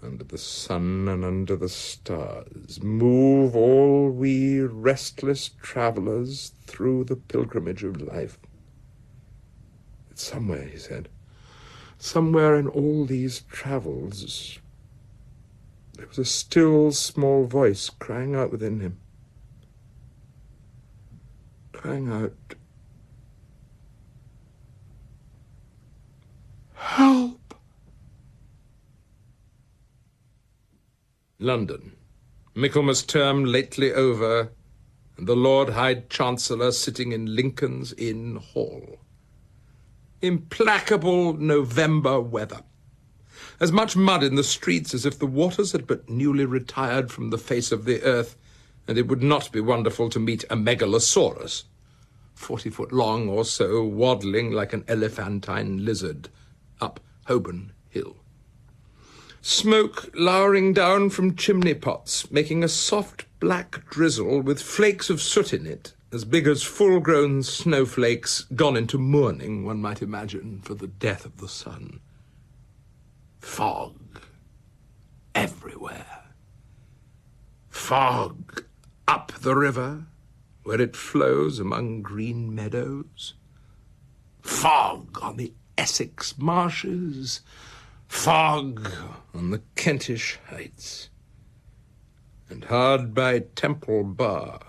[SPEAKER 3] under the sun and under the stars, move all we restless travellers through the pilgrimage of life. It's somewhere, he said, somewhere in all these travels, there was a still small voice crying out within him, crying out, help!
[SPEAKER 2] London. Michaelmas term lately over, and the Lord High Chancellor sitting in Lincoln's Inn Hall. Implacable November weather. As much mud in the streets as if the waters had but newly retired from the face of the earth, and it would not be wonderful to meet a megalosaurus, 40 foot long or so, waddling like an elephantine lizard up Holborn Hill. Smoke lowering down from chimney pots, making a soft black drizzle with flakes of soot in it, as big as full-grown snowflakes gone into mourning, one might imagine, for the death of the sun. Fog everywhere. Fog up the river, where it flows among green meadows. Fog on the Essex marshes. Fog on the Kentish heights. And hard by Temple Bar,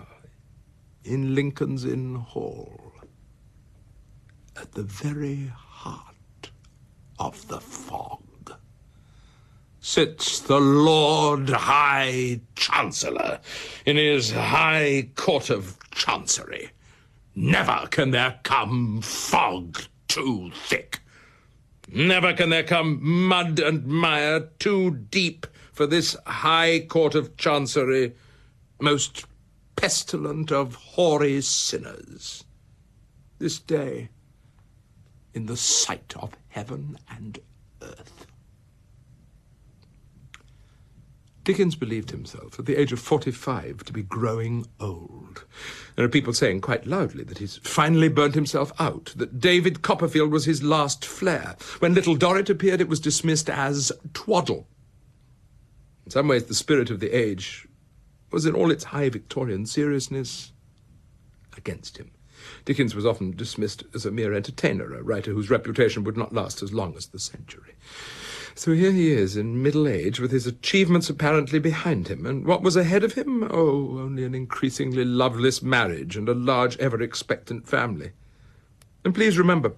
[SPEAKER 2] in Lincoln's Inn Hall, at the very heart of the fog, sits the Lord High Chancellor in his High Court of Chancery. Never can there come fog too thick. Never can there come mud and mire too deep for this High Court of Chancery, most pestilent of hoary sinners, this day in the sight of heaven and earth. Dickens believed himself, at the age of 45, to be growing old. There are people saying quite loudly that he's finally burnt himself out, that David Copperfield was his last flare. When Little Dorrit appeared, it was dismissed as twaddle. In some ways, the spirit of the age was in all its high Victorian seriousness against him. Dickens was often dismissed as a mere entertainer, a writer whose reputation would not last as long as the century. So here he is, in middle age, with his achievements apparently behind him, and what was ahead of him? Oh, only an increasingly loveless marriage and a large, ever-expectant family. And please remember,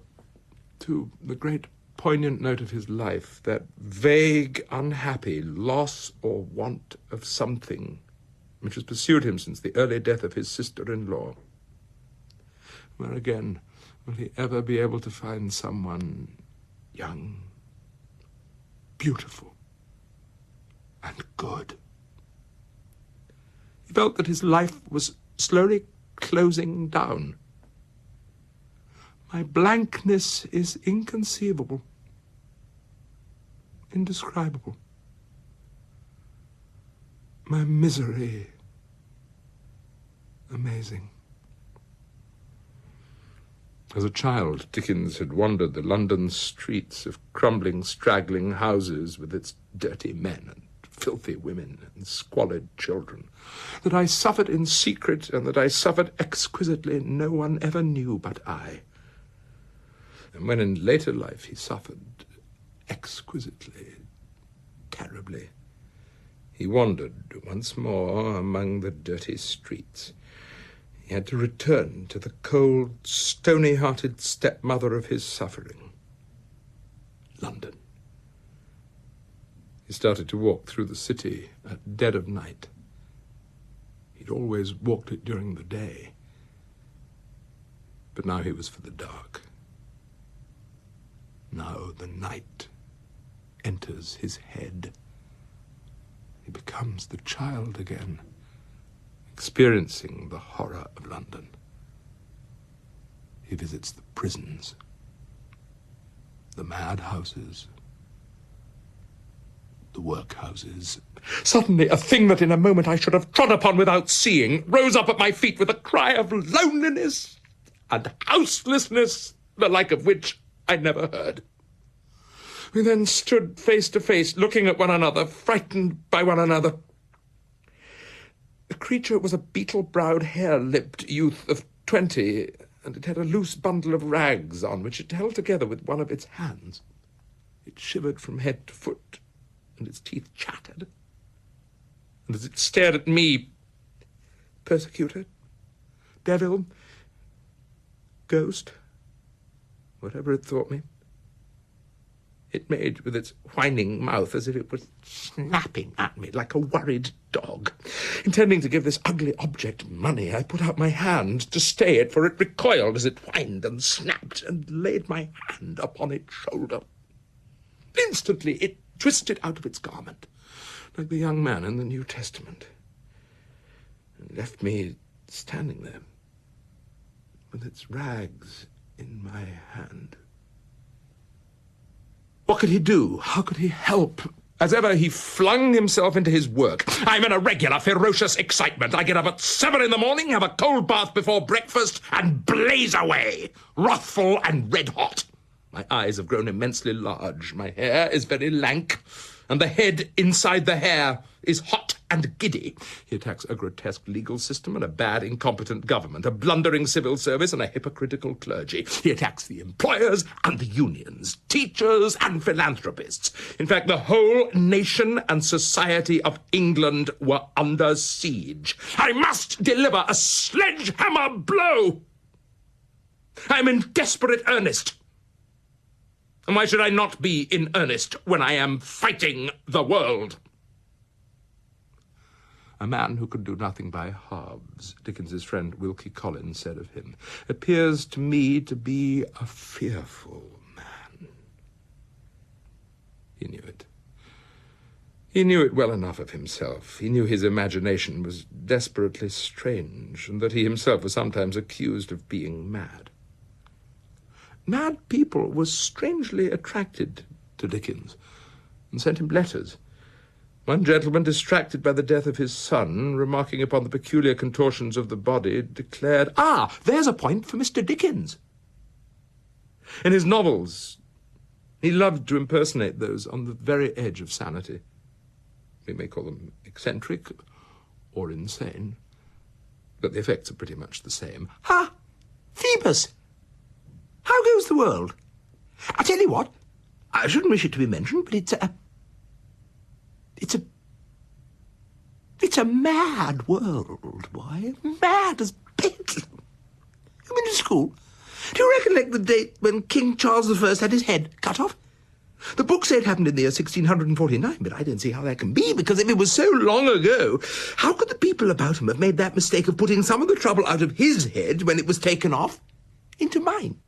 [SPEAKER 2] too, the great poignant note of his life, that vague, unhappy loss or want of something which has pursued him since the early death of his sister-in-law. Where again will he ever be able to find someone young, beautiful, and good? He felt that his life was slowly closing down. My blankness is inconceivable, indescribable. My misery, amazing. As a child, Dickens had wandered the London streets of crumbling, straggling houses with its dirty men and filthy women and squalid children. That I suffered in secret and that I suffered exquisitely, no one ever knew but I. And when in later life he suffered exquisitely, terribly, he wandered once more among the dirty streets. He had to return to the cold, stony-hearted stepmother of his suffering, London.
[SPEAKER 3] He started to walk through the city at dead of night. He'd always walked it during the day, but now he was for the dark. Now the night enters his head. He becomes the child again, experiencing the horror of London. He visits the prisons, the madhouses, the workhouses. Suddenly, a thing that in a moment I should have trod upon without seeing rose up at my feet with a cry of loneliness and houselessness, the like of which I never heard. We then stood face to face, looking at one another, frightened by one another. The creature was a beetle-browed, hare-lipped youth of 20, and it had a loose bundle of rags on, which it held together with one of its hands. It shivered from head to foot, and its teeth chattered. And as it stared at me, persecutor, devil, ghost, whatever it thought me, it made with its whining mouth as if it was snapping at me like a worried dog. Intending to give this ugly object money, I put out my hand to stay it, for it recoiled as it whined and snapped, and laid my hand upon its shoulder. Instantly it twisted out of its garment, like the young man in the New Testament, and left me standing there, with its rags in my hand. What could he do? How could he help? As ever, he flung himself into his work. I'm in a regular ferocious excitement. I get up at 7 in the morning, have a cold bath before breakfast, and blaze away, wrathful and red-hot. My eyes have grown immensely large. My hair is very lank, and the head inside the hair is hot and giddy. He attacks a grotesque legal system and a bad, incompetent government, a blundering civil service and a hypocritical clergy. He attacks the employers and the unions, teachers and philanthropists. In fact, the whole nation and society of England were under siege. I must deliver a sledgehammer blow. I'm in desperate earnest. And why should I not be in earnest when I am fighting the world? A man who could do nothing by halves, Dickens's friend Wilkie Collins said of him, appears to me to be a fearful man. He knew it. He knew it well enough of himself. He knew his imagination was desperately strange, and that he himself was sometimes accused of being mad. Mad people were strangely attracted to Dickens, and sent him letters. One gentleman, distracted by the death of his son, remarking upon the peculiar contortions of the body, declared, there's a point for Mr. Dickens. In his novels, he loved to impersonate those on the very edge of sanity. We may call them eccentric or insane, but the effects are pretty much the same. Phoebus! How goes the world? I tell you what, I shouldn't wish it to be mentioned, but it's a mad world, boy. Mad as bedlam. You been to school? Do you recollect the date when King Charles I had his head cut off? The books say it happened in the year 1649, but I don't see how that can be, because if it was so long ago, how could the people about him have made that mistake of putting some of the trouble out of his head when it was taken off into mine?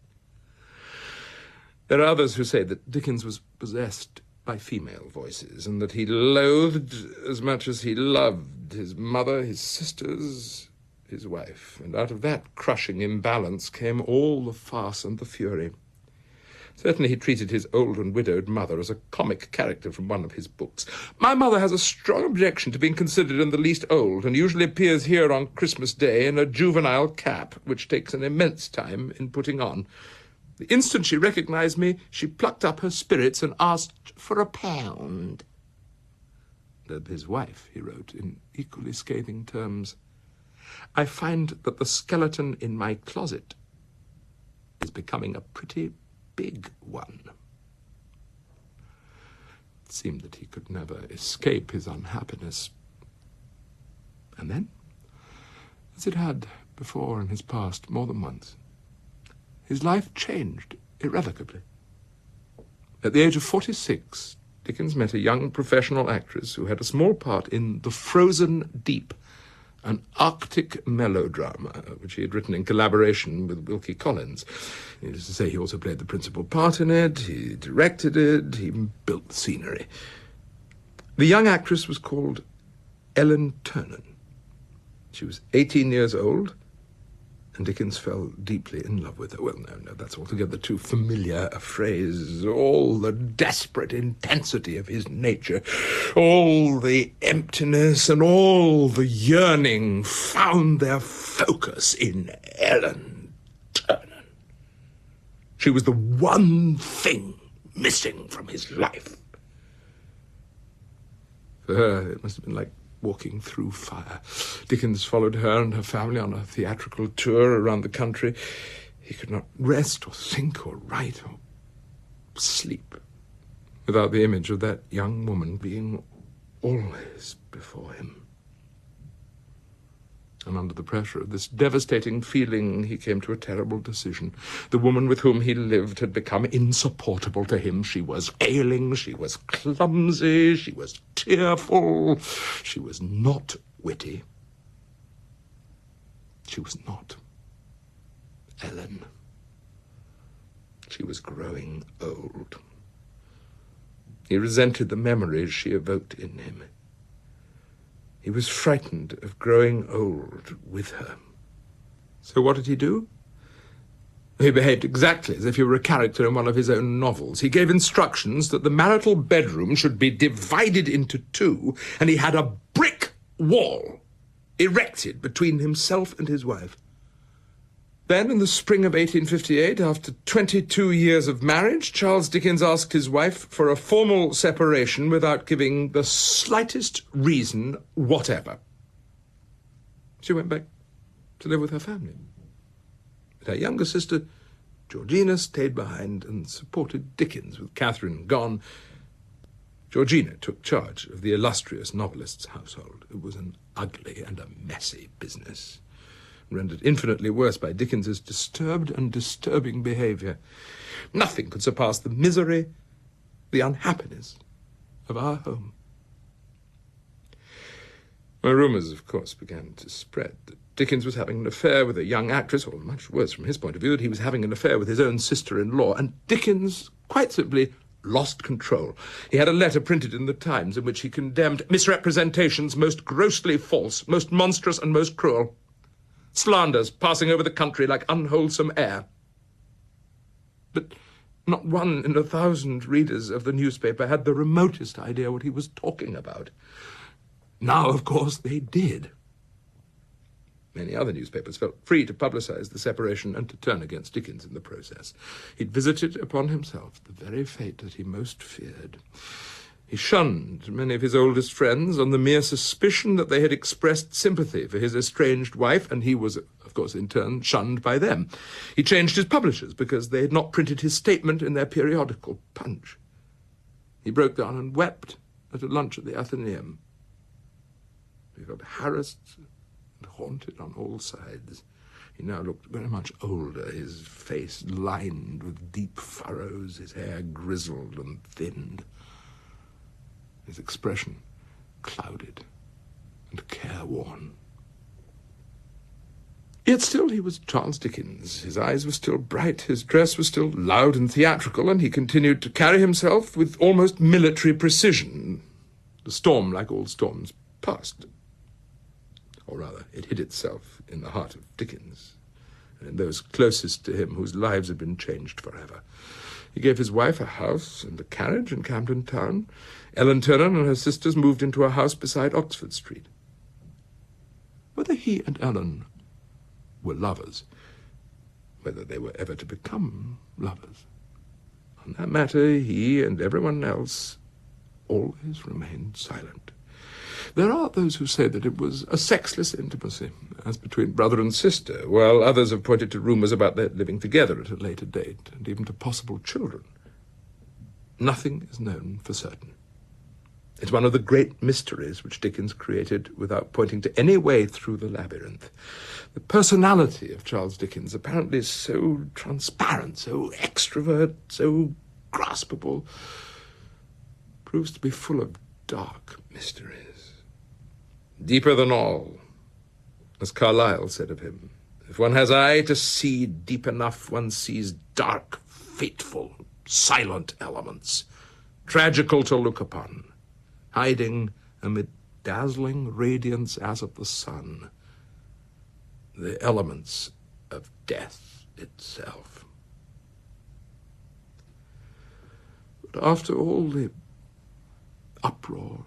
[SPEAKER 3] There are others who say that Dickens was possessed by female voices, and that he loathed as much as he loved his mother, his sisters, his wife. And out of that crushing imbalance came all the farce and the fury. Certainly he treated his old and widowed mother as a comic character from one of his books. My mother has a strong objection to being considered in the least old, and usually appears here on Christmas Day in a juvenile cap, which takes an immense time in putting on. The instant she recognized me, she plucked up her spirits and asked for £1. Of his wife, he wrote, in equally scathing terms, I find that the skeleton in my closet is becoming a pretty big one. It seemed that he could never escape his unhappiness. And then, as it had before in his past more than once, his life changed irrevocably. At the age of 46, Dickens met a young professional actress who had a small part in The Frozen Deep, an Arctic melodrama, which he had written in collaboration with Wilkie Collins. Needless to say, he also played the principal part in it, he directed it, he built the scenery. The young actress was called Ellen Ternan. She was 18 years old, and Dickens fell deeply in love with her. Well, no, that's altogether too familiar a phrase. All the desperate intensity of his nature, all the emptiness and all the yearning found their focus in Ellen Ternan. She was the one thing missing from his life. For her, it must have been like walking through fire. Dickens followed her and her family on a theatrical tour around the country. He could not rest or think or write or sleep without the image of that young woman being always before him. And under the pressure of this devastating feeling, he came to a terrible decision. The woman with whom he lived had become insupportable to him. She was ailing, she was clumsy, she was tearful, she was not witty. She was not Ellen. She was growing old. He resented the memories she evoked in him. He was frightened of growing old with her. So what did he do? He behaved exactly as if he were a character in one of his own novels. He gave instructions that the marital bedroom should be divided into two, and he had a brick wall erected between himself and his wife. Then, in the spring of 1858, after 22 years of marriage, Charles Dickens asked his wife for a formal separation without giving the slightest reason whatever. She went back to live with her family. But her younger sister, Georgina, stayed behind and supported Dickens. With Catherine gone, Georgina took charge of the illustrious novelist's household. It was an ugly and a messy business, rendered infinitely worse by Dickens's disturbed and disturbing behaviour. Nothing could surpass the misery, the unhappiness of our home. Well, rumours, of course, began to spread that Dickens was having an affair with a young actress, or much worse from his point of view, that he was having an affair with his own sister-in-law, and Dickens, quite simply, lost control. He had a letter printed in the Times in which he condemned misrepresentations most grossly false, most monstrous and most cruel. Slanders passing over the country like unwholesome air. But not one in 1,000 readers of the newspaper had the remotest idea what he was talking about. Now, of course, they did. Many other newspapers felt free to publicise the separation and to turn against Dickens in the process. He'd visited upon himself the very fate that he most feared. He shunned many of his oldest friends on the mere suspicion that they had expressed sympathy for his estranged wife, and he was, of course, in turn shunned by them. He changed his publishers because they had not printed his statement in their periodical, Punch. He broke down and wept at a lunch at the Athenaeum. He felt harassed and haunted on all sides. He now looked very much older, his face lined with deep furrows, his hair grizzled and thinned, his expression clouded and careworn. Yet still he was Charles Dickens. His eyes were still bright, his dress was still loud and theatrical, and he continued to carry himself with almost military precision. The storm, like all storms, passed. Or rather, it hid itself in the heart of Dickens, and in those closest to him whose lives had been changed forever. He gave his wife a house and a carriage in Camden Town. Ellen Ternan and her sisters moved into a house beside Oxford Street. Whether he and Ellen were lovers, whether they were ever to become lovers, on that matter he and everyone else always remained silent. There are those who say that it was a sexless intimacy, as between brother and sister, while others have pointed to rumours about their living together at a later date, and even to possible children. Nothing is known for certain. It's one of the great mysteries which Dickens created without pointing to any way through the labyrinth. The personality of Charles Dickens, apparently so transparent, so extrovert, so graspable,
[SPEAKER 2] proves to be full of dark mysteries. Deeper than all, as Carlyle said of him. If one has eye to see deep enough, one sees dark, fateful, silent elements, tragical to look upon, hiding amid dazzling radiance as of the sun, the elements of death itself. But after all the uproar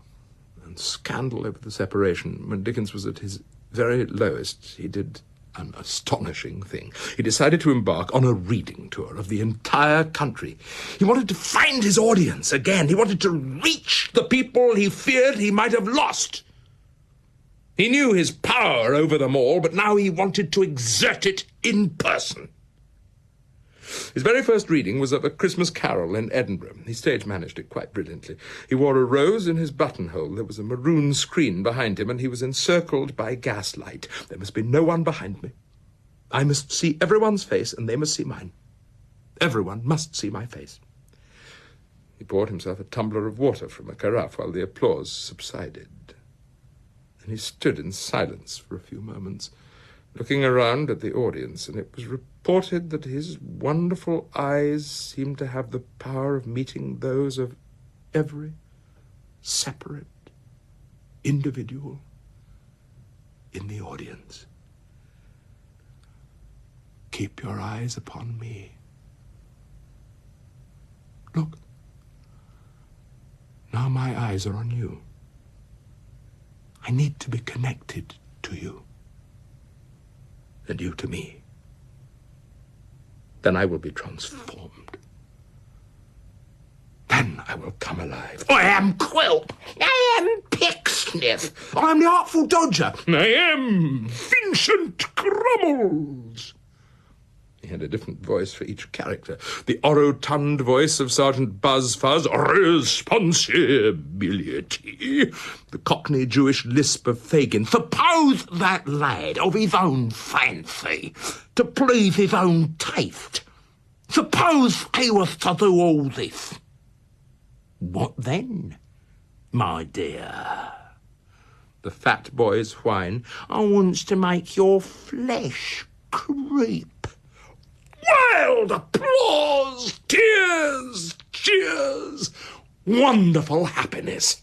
[SPEAKER 2] and scandal over the separation, when Dickens was at his very lowest, he did an astonishing thing. He decided to embark on a reading tour of the entire country. He wanted to find his audience again. He wanted to reach the people he feared he might have lost. He knew his power over them all, but now he wanted to exert it in person. His very first reading was of A Christmas Carol in Edinburgh. He stage-managed it quite brilliantly. He wore a rose in his buttonhole. There was a maroon screen behind him, and he was encircled by gaslight. There must be no one behind me. I must see everyone's face, and they must see mine. Everyone must see my face. He poured himself a tumbler of water from a carafe while the applause subsided. Then he stood in silence for a few moments, looking around at the audience, and it was reported that his wonderful eyes seemed to have the power of meeting those of every separate individual in the audience. Keep your eyes upon me. Look. Now my eyes are on you. I need to be connected to you. And you to me. Then I will be transformed. Then I will come alive. I am Quilp. I am Pecksniff. I am the Artful Dodger. I am Vincent Crummles. He had a different voice for each character. The orotund voice of Sergeant Buzzfuzz, responsibility. The Cockney Jewish lisp of Fagin. Suppose that lad of his own fancy, to please his own taste, suppose he was to do all this. What then, my dear? The fat boy's whine. I wants to make your flesh creep. Wild applause, tears, cheers, wonderful happiness.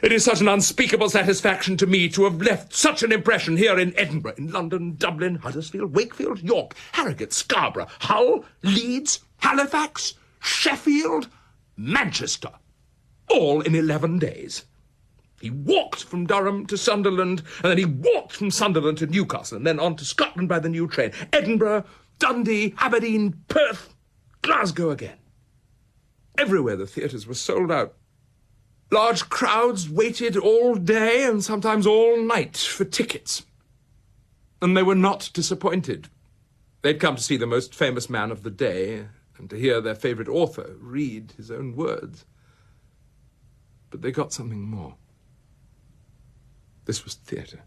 [SPEAKER 2] It is such an unspeakable satisfaction to me to have left such an impression here in Edinburgh, in London, Dublin, Huddersfield, Wakefield, York, Harrogate, Scarborough, Hull, Leeds, Halifax, Sheffield, Manchester, all in 11 days. He walked from Durham to Sunderland, and then he walked from Sunderland to Newcastle, and then on to Scotland by the new train. Edinburgh, Dundee, Aberdeen, Perth, Glasgow again. Everywhere the theatres were sold out. Large crowds waited all day and sometimes all night for tickets. And they were not disappointed. They'd come to see the most famous man of the day and to hear their favourite author read his own words. But they got something more. This was theatre.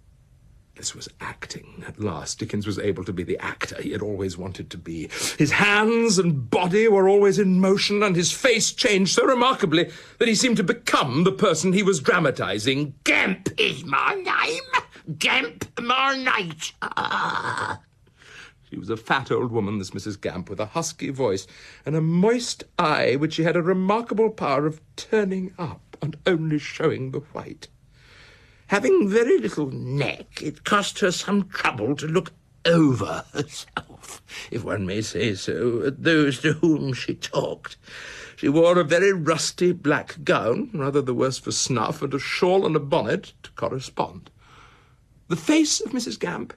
[SPEAKER 2] This was acting. At last, Dickens was able to be the actor he had always wanted to be. His hands and body were always in motion, and his face changed so remarkably that he seemed to become the person he was dramatising. Gamp is my name. Gamp Marnight. She was a fat old woman, this Mrs. Gamp, with a husky voice and a moist eye which she had a remarkable power of turning up and only showing the white. Having very little neck, it cost her some trouble to look over herself, if one may say so, at those to whom she talked. She wore a very rusty black gown, rather the worse for snuff, and a shawl and a bonnet to correspond. The face of Mrs. Gamp,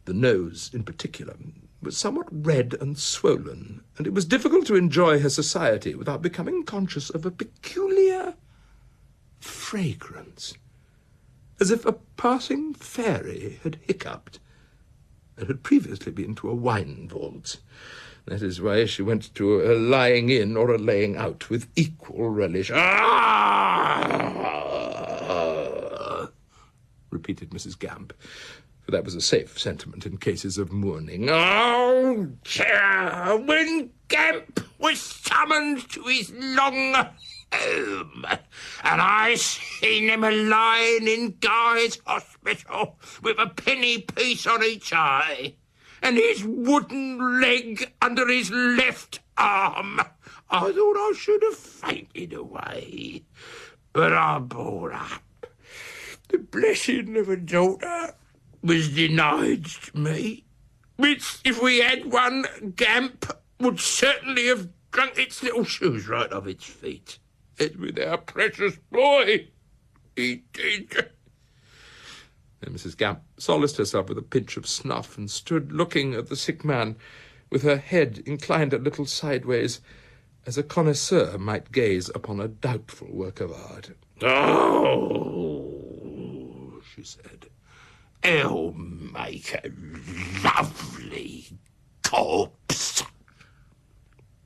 [SPEAKER 2] the nose in particular, was somewhat red and swollen, and it was difficult to enjoy her society without becoming conscious of a peculiar fragrance, as if a passing fairy had hiccuped and had previously been to a wine vault. That is why she went to a lying in or a laying out with equal relish. Ah! Repeated Mrs. Gamp, for that was a safe sentiment in cases of mourning. Oh, dear, when Gamp was summoned to his long home, and I seen him a-lying in Guy's Hospital with a penny piece on each eye, and his wooden leg under his left arm. I thought I should have fainted away, but I bore up. The blessing of a daughter was denied to me, which, if we had one, Gamp would certainly have drunk its little shoes right off its feet. As with our precious boy, he did. Then Mrs. Gamp solaced herself with a pinch of snuff and stood looking at the sick man with her head inclined a little sideways, as a connoisseur might gaze upon a doubtful work of art. "Oh," she said, "he'll make a lovely corpse."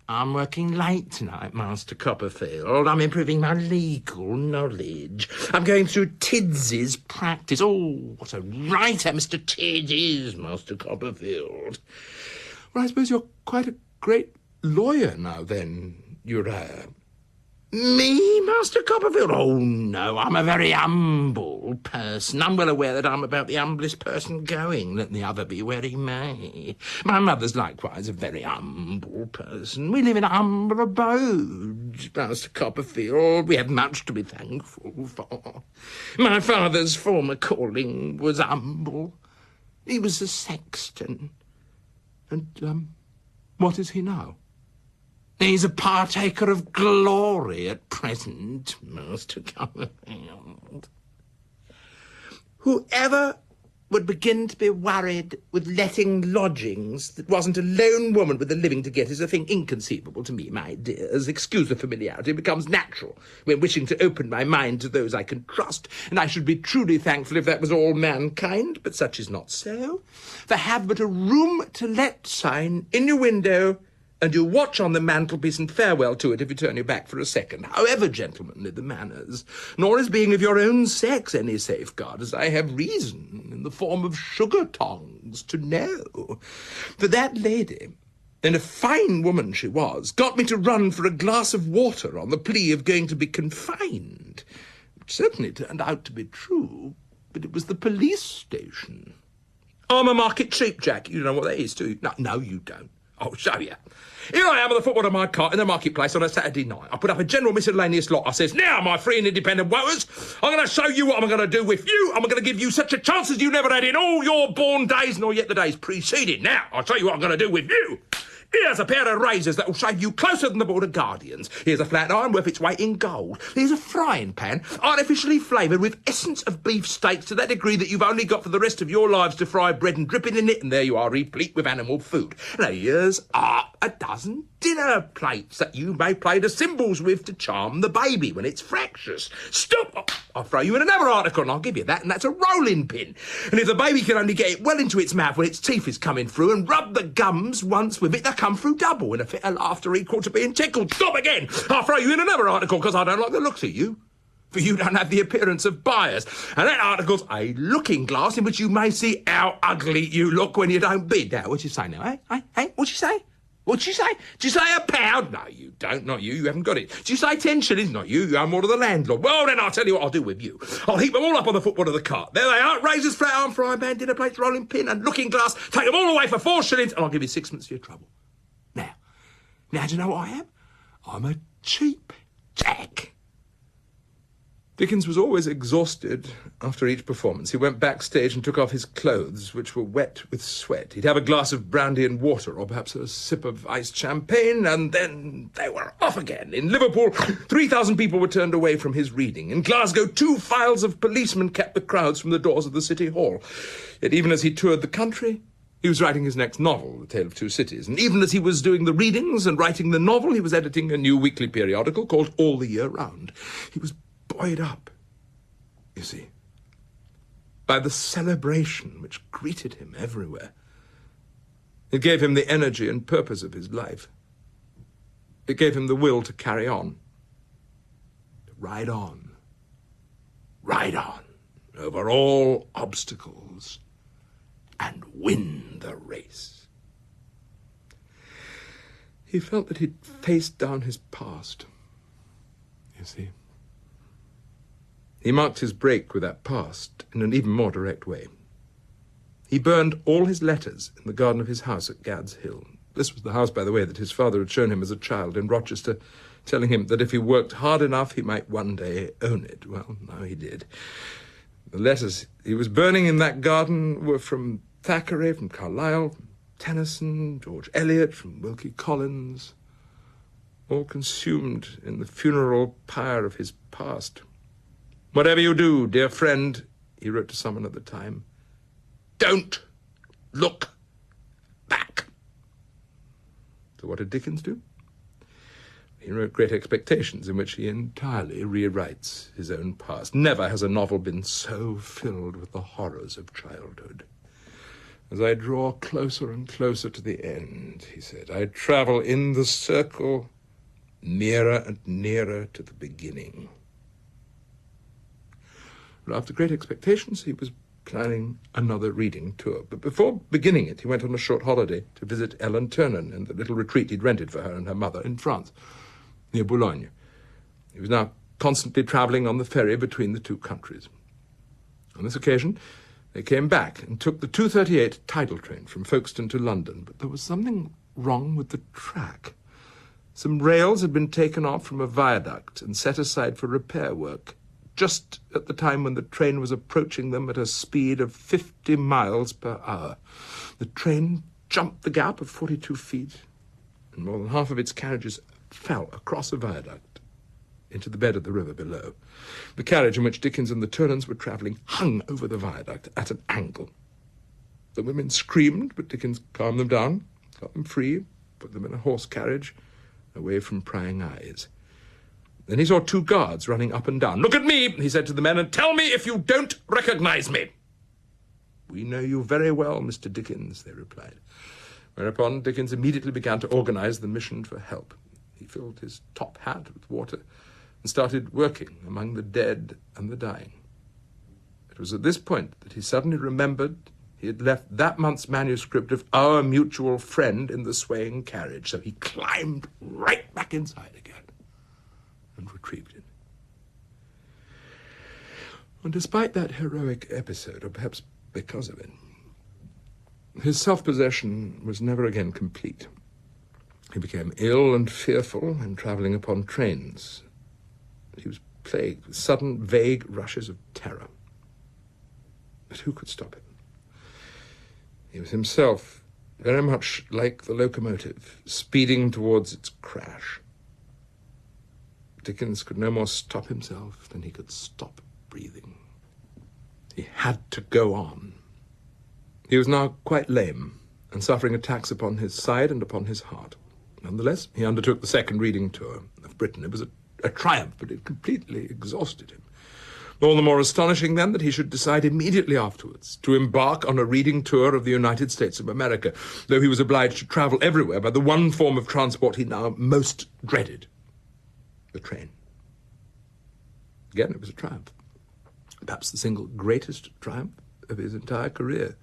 [SPEAKER 2] "I'm working late tonight, Master Copperfield. I'm improving my legal knowledge. I'm going through Tids's practice. Oh, what a writer Mr. Tidd is, Master Copperfield."
[SPEAKER 3] Well, I suppose you're quite a great lawyer now, then, Uriah.
[SPEAKER 2] "Me, Master Copperfield? Oh, no, I'm a very humble person. I'm well aware that I'm about the humblest person going, let the other be where he may. My mother's likewise a very humble person. We live in a humble abode, Master Copperfield. We have much to be thankful for. My father's former calling was humble. He was a sexton."
[SPEAKER 3] And, what is he now?
[SPEAKER 2] "He's a partaker of glory at present, Master Copperfield." Whoever would begin to be worried with letting lodgings that wasn't a lone woman with a living to get is a thing inconceivable to me, my dears. Excuse the familiarity. It becomes natural when wishing to open my mind to those I can trust, and I should be truly thankful if that was all mankind, but such is not so. For have but a room to let sign in your window, and you watch on the mantelpiece and farewell to it if you turn your back for a second, however gentlemanly the manners, nor as being of your own sex any safeguard, as I have reason, in the form of sugar tongs, to know. For that lady, and a fine woman she was, got me to run for a glass of water on the plea of going to be confined, which certainly turned out to be true, but it was the police station. I'm a market cheap jack. You know what that is, do you? No, you don't. I'll show you. Here I am on the footboard of my cart in the marketplace on a Saturday night. I put up a general miscellaneous lot. I says, "Now, my free and independent voters, I'm going to show you what I'm going to do with you. I'm going to give you such a chance as you never had in all your born days, nor yet the days preceding. Now, I'll tell you what I'm going to do with you. Here's a pair of razors that will shave you closer than the Board of Guardians. Here's a flat iron worth its weight in gold. Here's a frying pan artificially flavoured with essence of beef steaks to that degree that you've only got for the rest of your lives to fry bread and drip it in it, and there you are, replete with animal food. And here's a dozen dinner plates that you may play the cymbals with to charm the baby when it's fractious. Stop! I'll throw you in another article and I'll give you that, and that's a rolling pin. And if the baby can only get it well into its mouth when its teeth is coming through and rub the gums once with it, they'll come through double in a fit of laughter equal to being tickled. Stop again! I'll throw you in another article because I don't like the looks of you. For you don't have the appearance of buyers. And that article's a looking glass in which you may see how ugly you look when you don't bid. Now, what you say now, eh? What'd you say? What'd you say? Did you say £1? No, you don't, not you. You haven't got it. Did you say 10 shillings? Not you. You owe more to the landlord. Well, then I'll tell you what I'll do with you. I'll heap them all up on the footboard of the cart. There they are. Razors, flat iron, frying pan, dinner plates, rolling pin and looking glass. Take them all away for 4 shillings and I'll give you 6 months for your trouble. Now, do you know what I am? I'm a cheap jack.
[SPEAKER 3] Dickens was always exhausted after each performance. He went backstage and took off his clothes, which were wet with sweat. He'd have a glass of brandy and water, or perhaps a sip of iced champagne, and then they were off again. In Liverpool, 3,000 people were turned away from his reading. In Glasgow, 2 files of policemen kept the crowds from the doors of the City Hall. Yet even as he toured the country, he was writing his next novel, The Tale of Two Cities. And even as he was doing the readings and writing the novel, he was editing a new weekly periodical called All the Year Round. He was buoyed up, you see, by the celebration which greeted him everywhere. It gave him the energy and purpose of his life. It gave him the will to carry on, to ride on, over all obstacles, and win the race. He felt that he'd faced down his past. you see. He marked his break with that past in an even more direct way. He burned all his letters in the garden of his house at Gad's Hill. This was the house, by the way, that his father had shown him as a child in Rochester, telling him that if he worked hard enough, he might one day own it. Well, now he did. The letters he was burning in that garden were from Thackeray, from Carlyle, from Tennyson, George Eliot, from Wilkie Collins, all consumed in the funeral pyre of his past. "Whatever you do, dear friend," he wrote to someone at the time, "don't look back." So what did Dickens do? He wrote Great Expectations, in which he entirely rewrites his own past. Never has a novel been so filled with the horrors of childhood. "As I draw closer and closer to the end," he said, "I travel in the circle, nearer and nearer to the beginning." But after Great Expectations, he was planning another reading tour. But before beginning it, he went on a short holiday to visit Ellen Ternan in the little retreat he'd rented for her and her mother in France, near Boulogne. He was now constantly travelling on the ferry between the two countries. On this occasion, they came back and took the 2:38 tidal train from Folkestone to London, but there was something wrong with the track. Some rails had been taken off from a viaduct and set aside for repair work, just at the time when the train was approaching them at a speed of 50 miles per hour. The train jumped the gap of 42 feet, and more than half of its carriages fell across a viaduct into the bed of the river below. The carriage in which Dickens and the Turnans were travelling hung over the viaduct at an angle. The women screamed, but Dickens calmed them down, got them free, put them in a horse carriage, away from prying eyes. Then he saw two guards running up and down. "Look at me," he said to the men, "and tell me if you don't recognise me." "We know you very well, Mr. Dickens," they replied. Whereupon Dickens immediately began to organise the mission for help. He filled his top hat with water and started working among the dead and the dying. It was at this point that he suddenly remembered he had left that month's manuscript of Our Mutual Friend in the swaying carriage, so he climbed right back inside again and retrieved it. And despite that heroic episode, or perhaps because of it, his self-possession was never again complete. He became ill and fearful in travelling upon trains. He was plagued with sudden, vague rushes of terror. But who could stop him? He was himself very much like the locomotive, speeding towards its crash. Dickens could no more stop himself than he could stop breathing. He had to go on. He was now quite lame and suffering attacks upon his side and upon his heart. Nonetheless, he undertook the second reading tour of Britain. It was a triumph, but it completely exhausted him. All the more astonishing, then, that he should decide immediately afterwards to embark on a reading tour of the United States of America, though he was obliged to travel everywhere by the one form of transport he now most dreaded, the train. Again, it was a triumph. Perhaps the single greatest triumph of his entire career.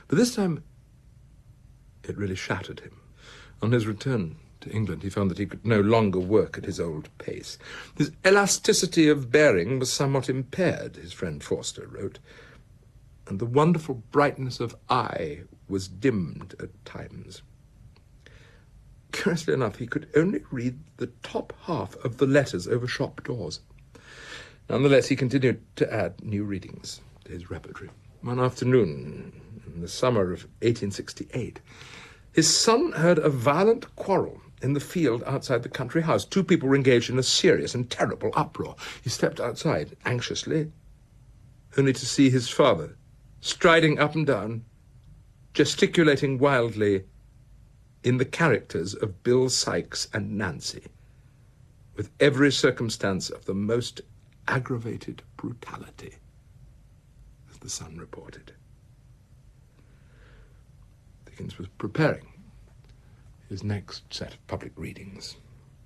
[SPEAKER 3] But this time, it really shattered him. On his return to England, he found that he could no longer work at his old pace. His elasticity of bearing was somewhat impaired, his friend Forster wrote, and the wonderful brightness of eye was dimmed at times. Curiously enough, he could only read the top half of the letters over shop doors. Nonetheless, he continued to add new readings to his repertory. One afternoon, in the summer of 1868, his son heard a violent quarrel in the field outside the country house. Two people were engaged in a serious and terrible uproar. He stepped outside anxiously, only to see his father striding up and down, gesticulating wildly in the characters of Bill Sikes and Nancy, with every circumstance of the most aggravated brutality, as the son reported. Dickens was preparing his next set of public readings.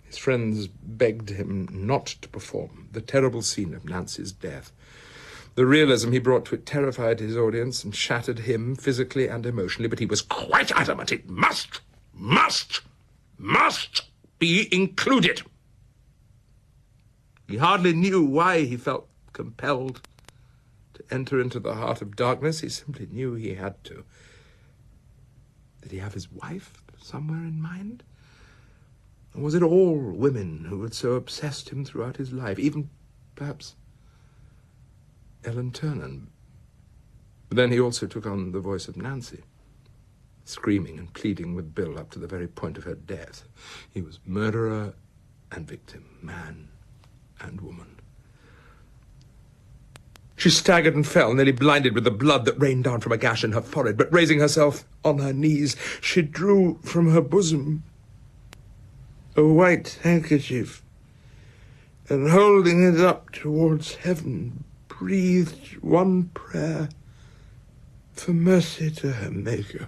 [SPEAKER 3] His friends begged him not to perform the terrible scene of Nancy's death. The realism he brought to it terrified his audience and shattered him physically and emotionally, but he was quite adamant it must be included.
[SPEAKER 2] He hardly knew why he felt compelled to enter into the heart of darkness. He simply knew he had to. Did he have his wife somewhere in mind? Or was it all women who had so obsessed him throughout his life? Even, perhaps, Ellen Turner. But then he also took on the voice of Nancy, screaming and pleading with Bill up to the very point of her death. He was murderer and victim, man and woman. She staggered and fell, nearly blinded with the blood that rained down from a gash in her forehead. But raising herself on her knees, she drew from her bosom a white handkerchief, and holding it up towards heaven, breathed one prayer for mercy to her Maker.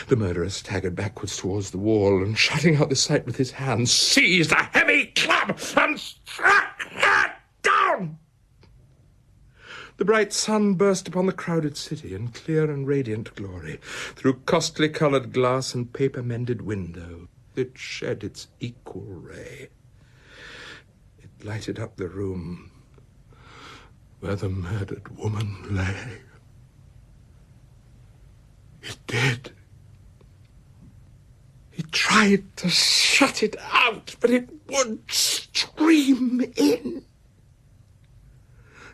[SPEAKER 2] The murderer staggered backwards towards the wall, and shutting out the sight with his hands, seized a heavy club and struck her down. The bright sun burst upon the crowded city in clear and radiant glory. Through costly-coloured glass and paper-mended window, it shed its equal ray. It lighted up the room where the murdered woman lay. It did. He tried to shut it out, but it would stream in.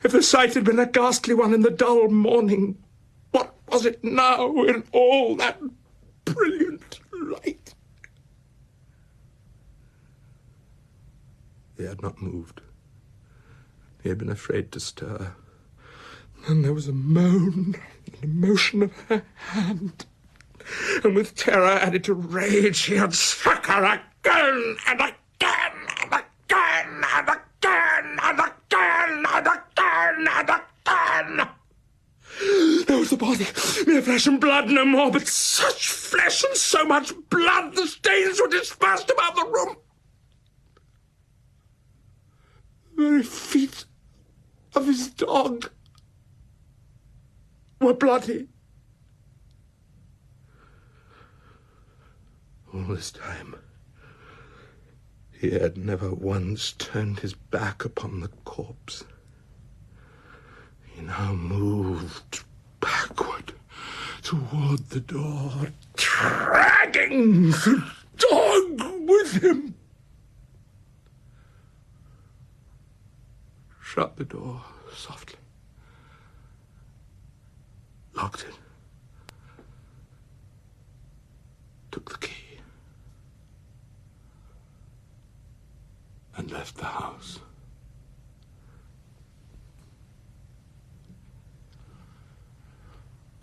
[SPEAKER 2] If the sight had been a ghastly one in the dull morning, what was it now in all that brilliant light? He had not moved. He had been afraid to stir. Then there was a moan and a motion of her hand, and with terror added to rage, he had struck her again and again and again and again and again and again and again. There was the body, mere flesh and blood, no more, but such flesh and so much blood, the stains were dispersed about the room. The very feet of his dog were bloody. All this time, he had never once turned his back upon the corpse. He now moved backward toward the door, dragging the dog with him. Shut the door softly, locked it, took the key, and left the house.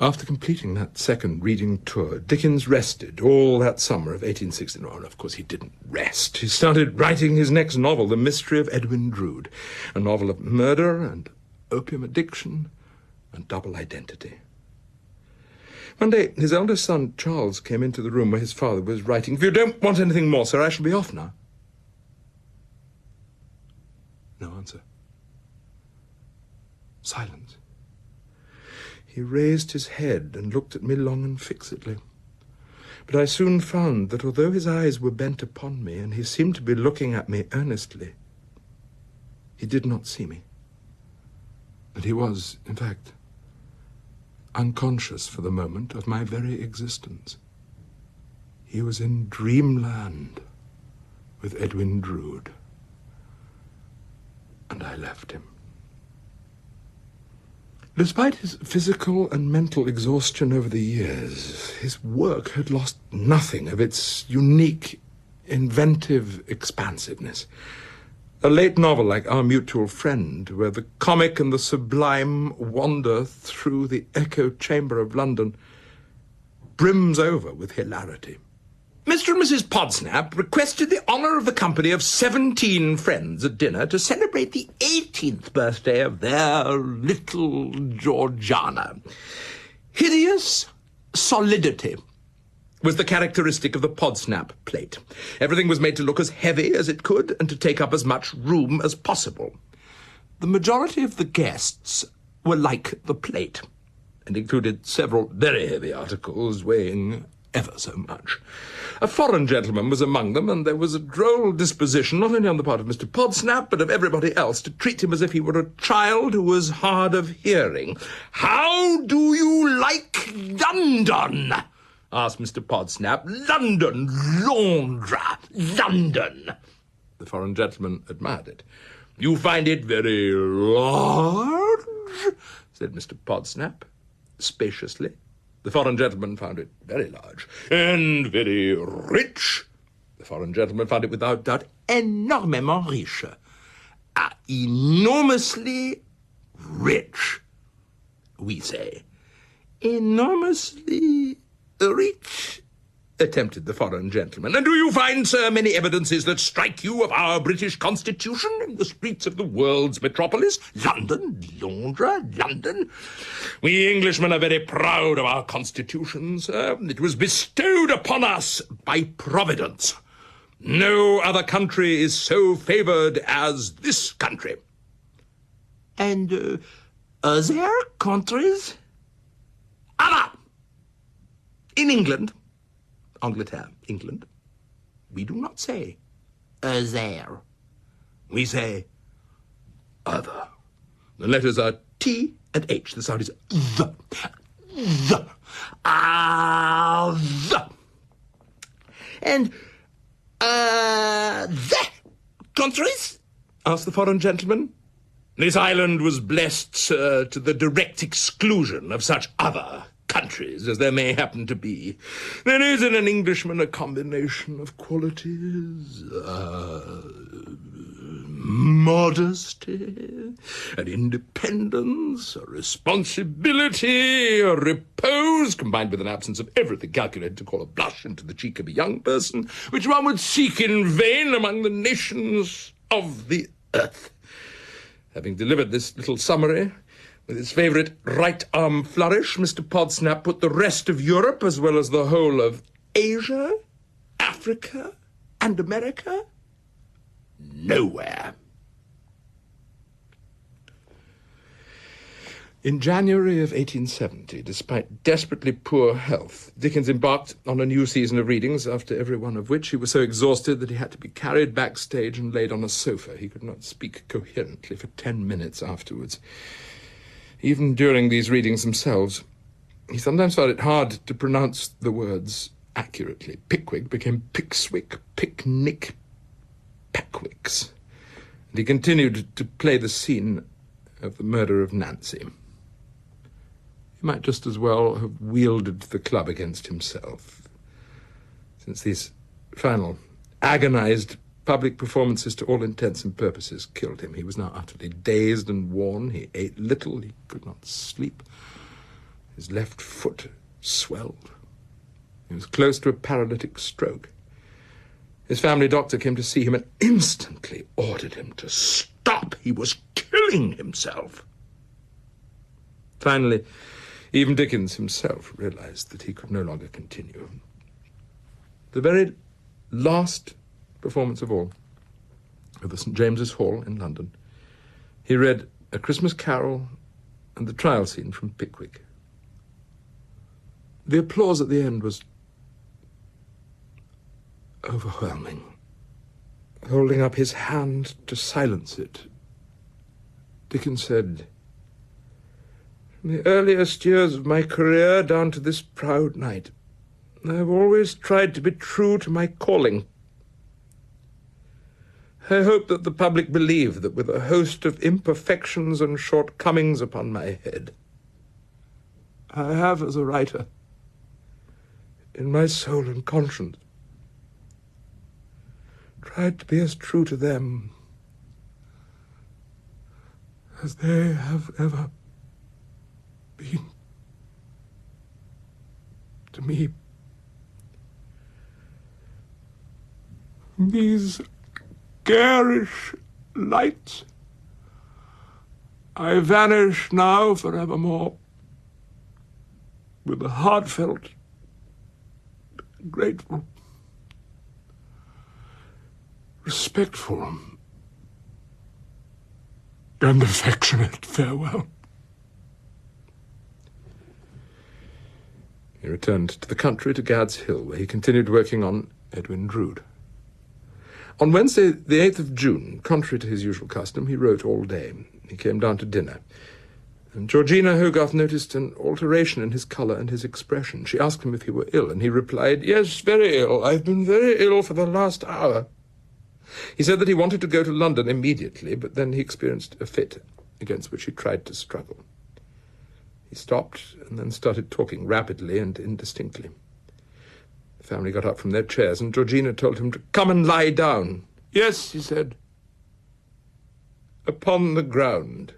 [SPEAKER 2] After completing that second reading tour, Dickens rested all that summer of 1869. And of course, he didn't rest. He started writing his next novel, The Mystery of Edwin Drood, a novel of murder and opium addiction and double identity. One day, his eldest son, Charles, came into the room where his father was writing. "If you don't want anything more, sir, I shall be off now." No answer. Silence. He raised his head and looked at me long and fixedly. But I soon found that although his eyes were bent upon me and he seemed to be looking at me earnestly, he did not see me. That he was, in fact, unconscious for the moment of my very existence. He was in dreamland with Edwin Drood, and I left him. Despite his physical and mental exhaustion over the years, his work had lost nothing of its unique, inventive expansiveness. A late novel like Our Mutual Friend, where the comic and the sublime wander through the echo chamber of London, brims over with hilarity. Mr. and Mrs. Podsnap requested the honour of the company of 17 friends at dinner to celebrate the 18th birthday of their little Georgiana. Hideous solidity was the characteristic of the Podsnap plate. Everything was made to look as heavy as it could and to take up as much room as possible. The majority of the guests were like the plate and included several very heavy articles weighing ever so much. A foreign gentleman was among them, and there was a droll disposition, not only on the part of Mr. Podsnap, but of everybody else, to treat him as if he were a child who was hard of hearing. "How do you like London?" asked Mr. Podsnap. "London, Londra, London." The foreign gentleman admired it. "You find it very large?" said Mr. Podsnap, spaciously. The foreign gentleman found it very large. "And very rich?" The foreign gentleman found it without doubt énormément riche. Enormously rich. We say, enormously rich, attempted the foreign gentleman. "And do you find, sir, many evidences that strike you of our British Constitution in the streets of the world's metropolis? London, Londra, London. We Englishmen are very proud of our Constitution, sir. It was bestowed upon us by Providence. No other country is so favoured as this country." "And other countries?" "Other. In England, Angleterre, England, we do not say there. We say other. The letters are T and H. The sound is the. The. The. And the countries?" asked the foreign gentleman. "This island was blessed, sir, to the direct exclusion of such other countries as there may happen to be. There is in an Englishman a combination of qualities, modesty, an independence, a responsibility, a repose, combined with an absence of everything calculated to call a blush into the cheek of a young person, which one would seek in vain among the nations of the earth." Having delivered this little summary, with his favourite right-arm flourish, Mr. Podsnap put the rest of Europe, as well as the whole of Asia, Africa, and America, nowhere. In January of 1870, despite desperately poor health, Dickens embarked on a new season of readings, after every one of which he was so exhausted that he had to be carried backstage and laid on a sofa. He could not speak coherently for 10 minutes afterwards. Even during these readings themselves, he sometimes found it hard to pronounce the words accurately. Pickwick became Pickswick, Picnic, Peckwicks, and he continued to play the scene of the murder of Nancy. He might just as well have wielded the club against himself, since these final, agonized public performances to all intents and purposes killed him. He was now utterly dazed and worn. He ate little. He could not sleep. His left foot swelled. He was close to a paralytic stroke. His family doctor came to see him and instantly ordered him to stop. He was killing himself. Finally, even Dickens himself realized that he could no longer continue. The very last performance of all, at the St. James's Hall in London, he read A Christmas Carol and the trial scene from Pickwick. The applause at the end was overwhelming. Holding up his hand to silence it, Dickens said, "From the earliest years of my career down to this proud night, I have always tried to be true to my calling. I hope that the public believe that with a host of imperfections and shortcomings upon my head, I have, as a writer, in my soul and conscience, tried to be as true to them as they have ever been to me. These garish lights, I vanish now forevermore with a heartfelt, grateful, respectful, and affectionate farewell."
[SPEAKER 3] He returned to the country, to Gad's Hill, where he continued working on Edwin Drood. On Wednesday, the 8th of June, contrary to his usual custom, he wrote all day. He came down to dinner, and Georgina Hogarth noticed an alteration in his colour and his expression. She asked him if he were ill, and he replied, "Yes, very ill. I've been very ill for the last hour." He said that he wanted to go to London immediately, but then he experienced a fit, against which he tried to struggle. He stopped and then started talking rapidly and indistinctly. The family got up from their chairs, and Georgina told him to come and lie down. "Yes," he said, "upon the ground."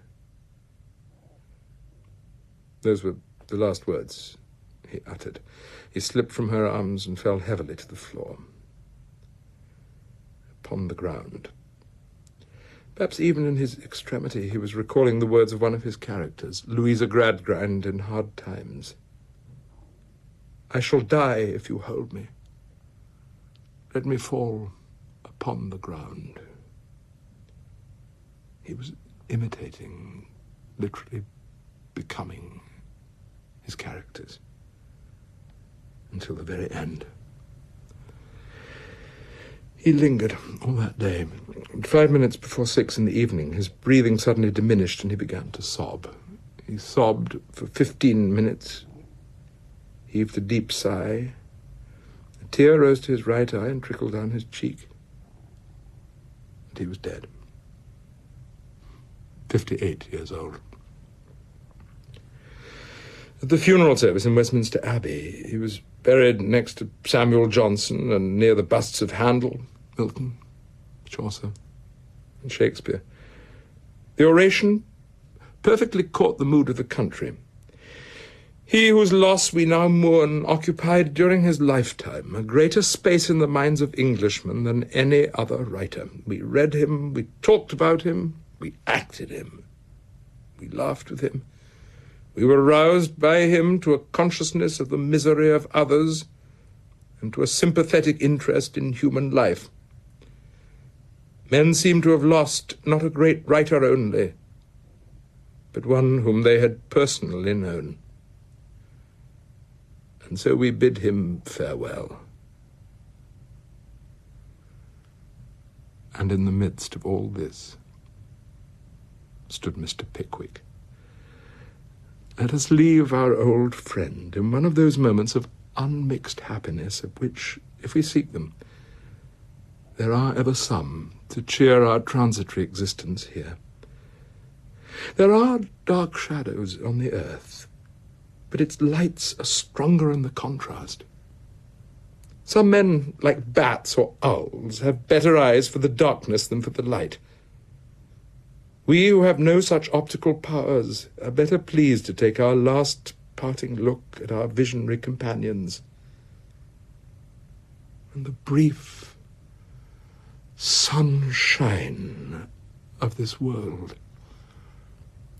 [SPEAKER 3] Those were the last words he uttered. He slipped from her arms and fell heavily to the floor. Upon the ground. Perhaps even in his extremity he was recalling the words of one of his characters, Louisa Gradgrind in Hard Times. "I shall die if you hold me. Let me fall upon the ground." He was imitating, literally becoming his characters until the very end. He lingered all that day. At 5 minutes before 6 in the evening, his breathing suddenly diminished and he began to sob. He sobbed for 15 minutes, heaved a deep sigh. A tear rose to his right eye and trickled down his cheek. And he was dead. 58 years old. At the funeral service in Westminster Abbey, he was buried next to Samuel Johnson and near the busts of Handel, Milton, Chaucer, and Shakespeare. The oration perfectly caught the mood of the country. He whose loss we now mourn occupied during his lifetime a greater space in the minds of Englishmen than any other writer. We read him, we talked about him, we acted him, we laughed with him. We were roused by him to a consciousness of the misery of others and to a sympathetic interest in human life. Men seem to have lost not a great writer only, but one whom they had personally known. And so we bid him farewell. And in the midst of all this stood Mr. Pickwick. Let us leave our old friend in one of those moments of unmixed happiness of which, if we seek them, there are ever some to cheer our transitory existence here. There are dark shadows on the earth, but its lights are stronger in the contrast. Some men, like bats or owls, have better eyes for the darkness than for the light. We who have no such optical powers are better pleased to take our last parting look at our visionary companions. And the brief sunshine of this world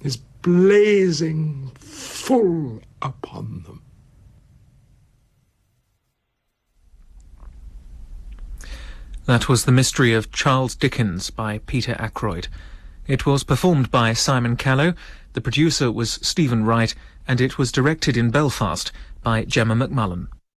[SPEAKER 3] is blazing full upon them.
[SPEAKER 1] That was The Mystery of Charles Dickens by Peter Ackroyd. It was performed by Simon Callow, the producer was Stephen Wright, and it was directed in Belfast by Gemma McMullen.